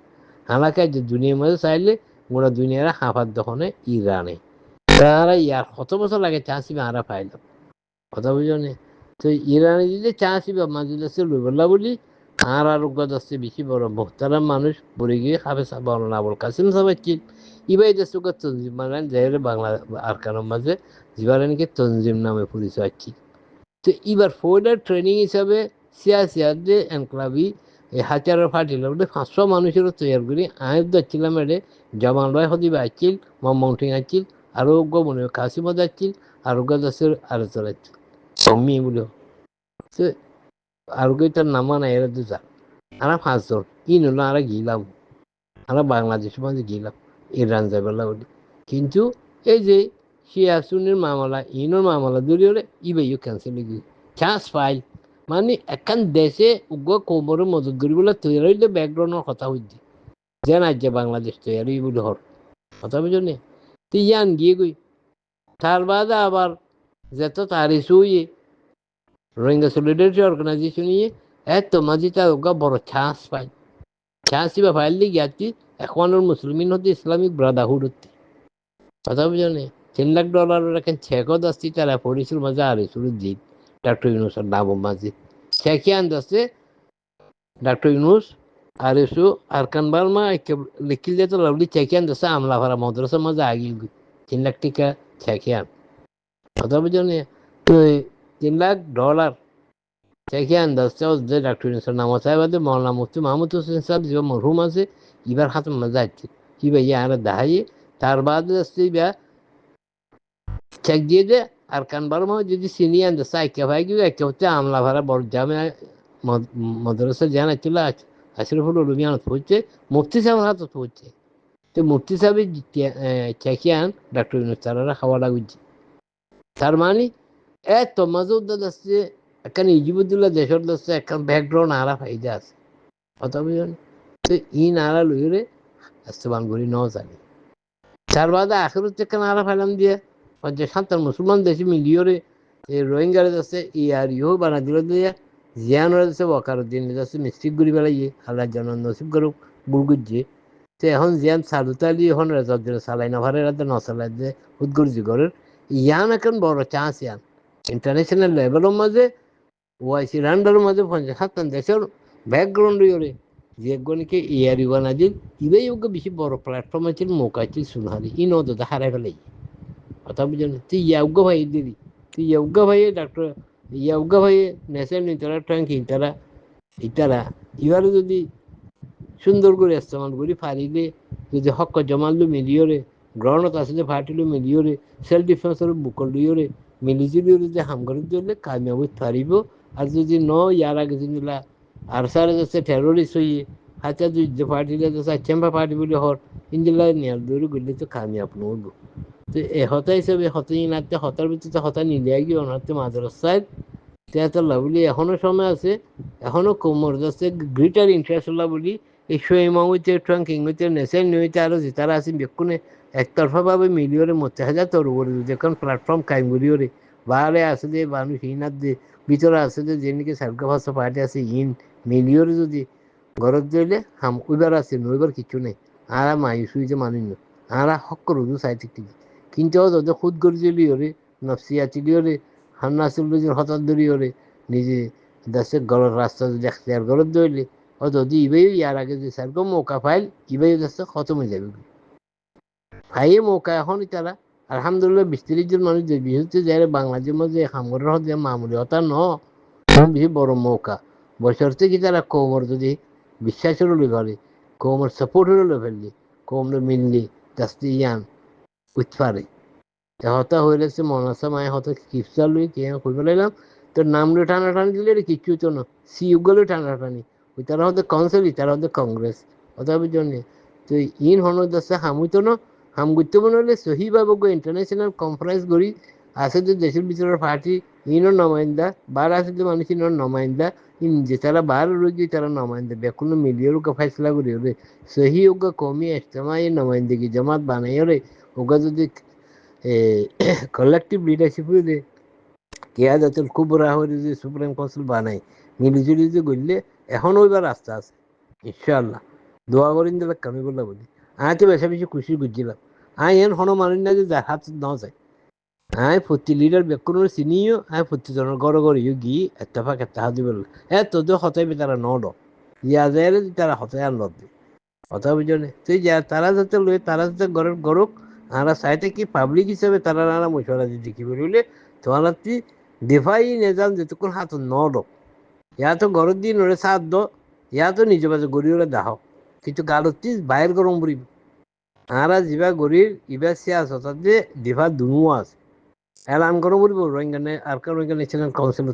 হালাকা যে দুনিয়ার মাঝে চাইলে গোড়া দুনিয়ার হাফাত দখনে ইরানে তারা ইয়ার কত বছর লাগে চান্সিবে হারা পাইল কথা বুঝো নি তো ইরানে যদি চান্সিবে মাঝে যাচ্ছে লইবল্লা বলি আর আরোগ্য যাচ্ছে বেশি বড় মোহতারাম মানুষ পড়ে গিয়ে খাবে বড় আবুল কাসিম সাবাচ্ছিল ইবাই যাচ্ছে তঞ্জিম বানান যাই বাংলা আরকানোর মাঝে যেবার নাকি তঞ্জিম নামে পরিচয় আছে তো এবার ফৌডার ট্রেনিং হিসাবে সিয়াসিয়াতে এনক্লাবি এই হাজারের ফাটিল 500 মানুষেরও তৈরি করি আমি যাচ্ছিলাম এডে জবান রায় হদিবা আসছিল মাউন্টিং আসছিল আরোগ্য মনে কাশিমত আসছিল আরোগ্য দাসের আরো চলাচ্ছিল সমি বলে তো আরোগ্যটার নামা নাই এরা দুটা আমরা 5 জন ইন হলো আমরা গিলাম আমরা বাংলাদেশের মাঝে গিলাম ইরান যাবেলা বলি কিন্তু এই যে শিয়াসুনের মামলা ইনোর মামলা দূরে হলে ইবাইও ক্যান্সেল হয়ে গিয়ে চান্স ফাইল মানে একখান দেশে উগ্র কোমরে মদত করি বলে তৈরি হইলে ব্যাকগ্রাউন্ডের কথা হইতে যে না যে বাংলাদেশ তৈরি বলে হর কথা বুঝো নি তুই ইয়ান গিয়ে গই তার বাদে আবার যেত তার ইস্যু ইয়ে রোহিঙ্গা সলিডারিটি অর্গানাইজেশন ইয়ে এত মাঝে তার উগ্র বড় চান্স পাই চান্স বা ফাইল দিয়ে গিয়াছি এখনের মুসলিমিন হতে ইসলামিক ব্রাদারহুড হতে কথা বুঝো নি $3 লাখ এখন চেকত আসছি তারা পরিশুর মাঝে আর ইস্যুর জিত ডাক্তার ইউনুসের নাম মাঝে চেকে আনতেছে ডাক্তার ইউনুস আর ইস্যু আরকান বার্মা লিখিল দিয়ে তো লাভলি চেকে আনতেছে আমলা ভাড়া মাদ্রাসার মাঝে আগিয়ে $3 লাখ চেকে আন কথা বুঝো নি তো $3 লাখ চেকে আনতেছে যে ডাক্তার ইউনুসের নাম আছে বাদে মৌলানা মুফতি মাহমুদ হোসেন সাহেব যে মরহুম আছে এবার হাতে মজা আছে কি ভাই আর দাহাইয়ে তার বাদে আসছে চেক দিয়ে দে আর কান বারো যদি সিনিয়ে আনতে চাই কে ভাই কি একে হচ্ছে আমলা ভাড়া বড় জামে madrasa jan atilla ashraful ulumiyan hocce mufti sahab hat hocce তো মুফতি সাহেব চেকিয়ান ডাক্তার ইউনুস তারা খাওয়া লাগুজি তার মানে এত মজুদ আছে এখন ইজিবুদ্দুল্লাহ দেশের দোষে এখন ব্যাকগ্রাউন্ড আরা ফাইদা আছে কথা বুঝলেন তো ইন আরা লইরে আস্তবান করি ন জানি তার বাদে আখেরত থেকে আরা ফাইলাম দিয়ে যে সান্তার মুসলমান দেশে মিলিয়রে রোহিঙ্গার আছে ইয়ার ইহো বানা দিল দিয়ে জিয়ানোর আছে ওয়াকারুদ্দিন আছে মিস্ত্রিক ঘুরি বেড়াইয়ে আল্লাহ জন নসিব করুক বুড়গুজে তো এখন জিয়ান সাদুতালি এখন রেজর দিলে চালাই না ভারে রাতে নচালাই দিয়ে উদ্গর্জি করের ইয়ান এখন বড় চান্স ইয়ান ইন্টারন্যাশনাল লেভেলের মাঝে ওয়াইসি রান্ডারের মাঝে ৫০ দেশের ব্যাকগ্রাউন্ড ইয়ে যে গণিকে ইয়ার ইবানা দিল ইবে ইউকে বেশি বড় প্ল্যাটফর্ম আছে মোকাইছিল সুনহারি ই নদ হারাই ফেলাই কথা বুঝলেন তুই ইয়াউগা ভাই দিদি তুই ইয়াউগা ভাই ডাক্তার ইয়াউগা ভাই নেশাল নিতারা ট্যাঙ্ক ইতারা ইবারে যদি সুন্দর করে ইস্তেমাল করি ফারিলে যদি হক জমালু মিলিয়রে গ্রহণত আসলে ফাটিলু মিলিয়রে সেলফ ডিফেন্সর বুকল লিয়রে মিলিজুলিও যদি হামগর দিলে কামিয়াব ফারিব আর যদি ন ইয়ার আগে যদি আর সারে যাচ্ছে টেরোরিস্ট হইয়ে হাতে যদি ফাটিলে যাচ্ছে চেম্বা ফাটি বলে হর ইঞ্জিলা নিয়ার দৌড়ে গেলে তো কামিয়াব নইব তো এ হতা হিসাবে হতাই নাতে হতার ভিতরে হতা নিলে গিয়ে অনাতে মাদ্রাসায় তেয়াতল্লা বলি এখনো সময় আছে এখনো কোমর যাচ্ছে গ্রিটার ইন্টারেস্টল্লা বলি এই শোয়েমা হইতে ট্রাঙ্কিং হইতে নেশাল হইতে আরো যে তারা আছে বেক্ষণে একতরফাভাবে মিলিয়রে মধ্যে হাজার তোর উপরে যখন প্ল্যাটফর্ম কাইমগুলিওরে বাহারে আছে যে মানুষ হিনার যে ভিতরে আছে যে যেদিকে সার্গা ভাষা পার্টি আছে ইন মিলিয়রে যদি ঘরত দিলে হাম ওইবার আছে নইবার কিছু নেই আরা মায়ুস হইছে মানুষ না আরা হক রুজু চাইতে কিন্তু ওদের খুদ গরিজলি ওরে নফসিয়াতি ওরে হান্নাসুল হঠাৎ ধরি ওরে নিজে দেশের গড়ের রাস্তা যদি এখতিয়ার গড়ত ধরলে ও যদি ইবেই ইয়ার আগে যে স্যারগো মৌকা ফাইল ইবেই দেশে খতম হয়ে যাবে ফাইয়ে মৌকা এখন তারা আলহামদুলিল্লাহ ২০-৩০ জন মানুষ যে বিশেষ যারা বাংলাদেশের মধ্যে হামগরের হতে মামুলি হতা ন বেশি বড় মৌকা বছর থেকে তারা কৌমর যদি বিশ্বাসের হলে ঘরে কৌমর সাপোর্টের হলে ফেললি কৌমর মিললি দাস্তি ইয়ান উৎপারে হতা হইলেছে মনসা মায়ে হতা কিপসা লই কে কইবে লাইলাম তোর নাম রে টানাটানি দিলে রে কিচ্ছু তো না সিউগুলো টানাটানি ওই তারা হতে কাউন্সিল তারা হতে কংগ্রেস অতএব জন্য তো ইন হন দশে হামুই তো না হাম গুরুত্বপূর্ণ হলে সহিভাবে ইন্টারন্যাশনাল কনফারেন্স করি আছে যে দেশের ভিতরের পার্টি ইনর নমাইন্দা বার আছে যে মানুষ ইনর নমাইন্দা ইন যে তারা বার রোগী তারা নমাইন্দা বেকুন মিলিয়র ওকে ফেসলা করি ওরে সহি ওকে কমি ইজতেমাই নমাইন্দগি জামাত বানাই ওরে ওকে যদি কলেক্টিভ লিডারশিপ হইলে কেয়াদাতুল কুবরা হয়ে যদি সুপ্রিম কাউন্সিল বানাই মিলিজুলি যে গড়লে এখন ওইবার রাস্তা আছে ইনশাআল্লাহ দোয়া করিন দিলে কামি বললা বলি আয় তো বেশি বেশি খুশি বুঝছিলাম আয় এন হনো মানুষ না যে হাত ন যায় আয় প্রতি লিডার বেকুনোর চিনিও আয় প্রতি জনের গড় গড়িও গিয়ে এত্তেফাক একটা হাত দিবে তোদের হতাইবে তারা নড ইয়া যায় তারা হতাই আর নদ কথা বুঝলে তুই যা তারা যাতে লই তারা যাতে গড়ের গড়ক আমরা চাইতে কি পাবলিক হিসাবে তারা নানা মশলা দিয়ে দেখি বলে তোমার তুই দেফাই নেজাম যেতক্ষণ হাত নড ইয়া তো ঘর দিয়ে নড়ে সাত দ ইয়া তো নিজে বাজে গড়িওরে দাহ কিন্তু গালতি বাইর গরম পড়িব আরা যা গড়ির ইবা সিয়াস হঠাৎ যে দেফা দুনু আছে এলান গরম পড়িব রোহিঙ্গা আর রোহিঙ্গা ন্যাশনাল কাউন্সিল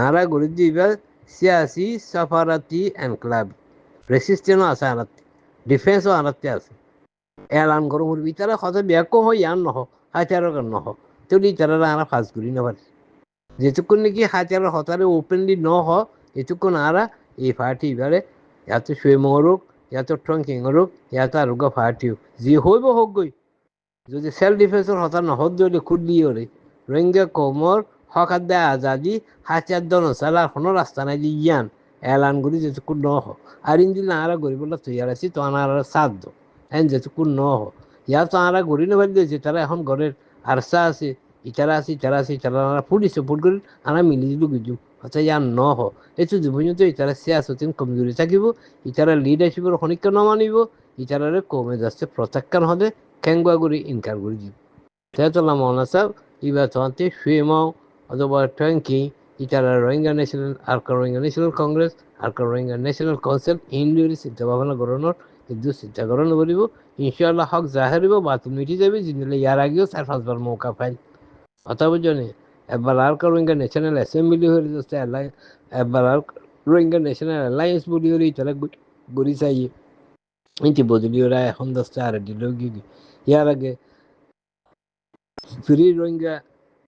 আরা গড়ি দিয়ে ইবা সিয়াসি সাফারাতি এনক্লাব রেসিস্টেন্টও আছে আনাতে ডিফেন্সও আনাতে আছে এলান গরম পড়িব ইতারা হঠাৎ ব্যাক হয় ইয়ান নহ হাতিয়ার নহ তো ইতারা আরা ফাঁস করি না পারে যেটুকুন নাকি হাতিয়ার হতারে ওপেনলি ন হ এটুকুন আরা এই পার্টি এবারে এত সুয়েমর হোক এত ট্রঙ্কিং হোক এত আরোগ্য পার্টিও যে হইব হোক গই যদি সেলফ ডিফেন্সের হতা নহত দিলে খুদ দিয়ে ওরে রোহিঙ্গা কমর হকাত দেয় আজাদি হাতিয়ার দন চালার কোনো রাস্তা নাই যে ইয়ান এলান করি যেটুকুন ন হ আর ইন্দিন আরা গরিবলা তৈয়ার আছি তো আনার সাথ দো এন যেটুকুন ন হ ইয়া তো আরা গড়ি নেবার দিয়েছে তারা এখন ঘরের আরসা আছে ইতারা আছে ইতারা পুলিশ সাপোর্ট করি আমরা মিলি দিল গুজু আচ্ছা ইয়ার ন হ এইটো পর্যন্ত ইতারা সিয়াসতিন কমজোরি থাকিব ইতারা লিডারশিপের খনিকা নমানিব ইতারারে কমে যাচ্ছে প্রত্যাখ্যান হবে খেঙ্গুয়া করে ইনকার করে দিব তেতলা মৌলানা সাহেব ইবা তোমাতে সুয়েমাও অথবা ট্যাঙ্কি ইতারা রোহিঙ্গা ন্যাশনাল আরকা রোহিঙ্গা ন্যাশনাল কংগ্রেস আরকা রোহিঙ্গা ন্যাশনাল কাউন্সিল ইন্ডিয়ার চিন্তা ভাবনা গ্রহণের কিন্তু চিন্তা গ্রহণ করিব ইনশাআল্লাহ হক জাহের হইব বাতিল মিটি যাবে জিনিলে ইয়ার আগেও 4-5 বার মৌকা পাইল কথা বুঝনি একবার আর রোহিঙ্গা ন্যাশনাল অ্যাসেম্বলি হয়ে যাচ্ছে এবার আর রোহিঙ্গা ন্যাশনাল অ্যালায়েন্স বলি ওর তারা গড়ি চাইয়ে ইনটি বদলি ওরা এখন দশটা আর দিল ইয়ার আগে free Rohingya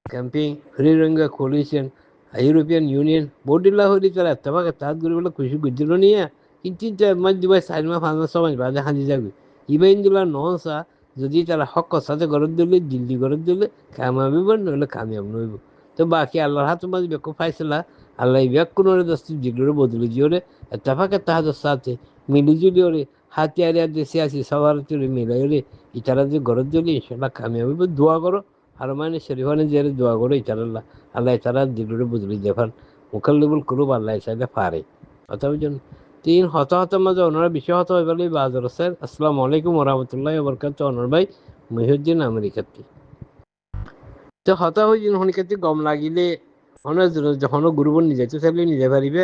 campaign free Rohingya coalition European union বোর্ডিল্লা হরি তারা এত্তেফাক তাহাত করে বলে খুশি গুজিল নিয়ে কিন্তু মাস দুবাই 4 মাস 5 মাস 6 মাস বাদে হাজি যাবে ইবাইন দিলা নহসা যদি তারা হক সাথে গরত দিলে দিল্লি গরত দিলে কামাবিব নইলে কামিয়াব নইব তো বাকি আল্লাহর হাত মাঝ বেকো ফাইসলা আল্লাহ বিয়াক কোনো দস্তি জিগলোরে বদলে জিওরে এত্তেফাক তাহাদের সাথে মিলিজুলি ওরে হাতিয়ারিয়া দেশে আসি সবার তুলে মিলাই রে ইতারা যে গরত দিলে ইনশাল্লাহ কামিয়াবিব দোয়া করো আর মানে শরীফানে যে দোয়া করো ইতারাল্লাহ আল্লাহ তারা দিলুরে বদলি দেখান মুখাল্লিবুল করুব আল্লাহ চাইলে পারে অত বুঝুন তিন হতাহতের মাঝে ওনারা বিষয় হত হয়ে গেলে বাজার স্যার আসসালামু আলাইকুম রহমতুল্লাহ বরকাত অনর ভাই মহিউদ্দিন আমেরিকাতে তো হতা হয়ে হনিকাতে গম লাগিলে হন যখন গুরুবন নিজে তো চাইলে নিজে পারিবে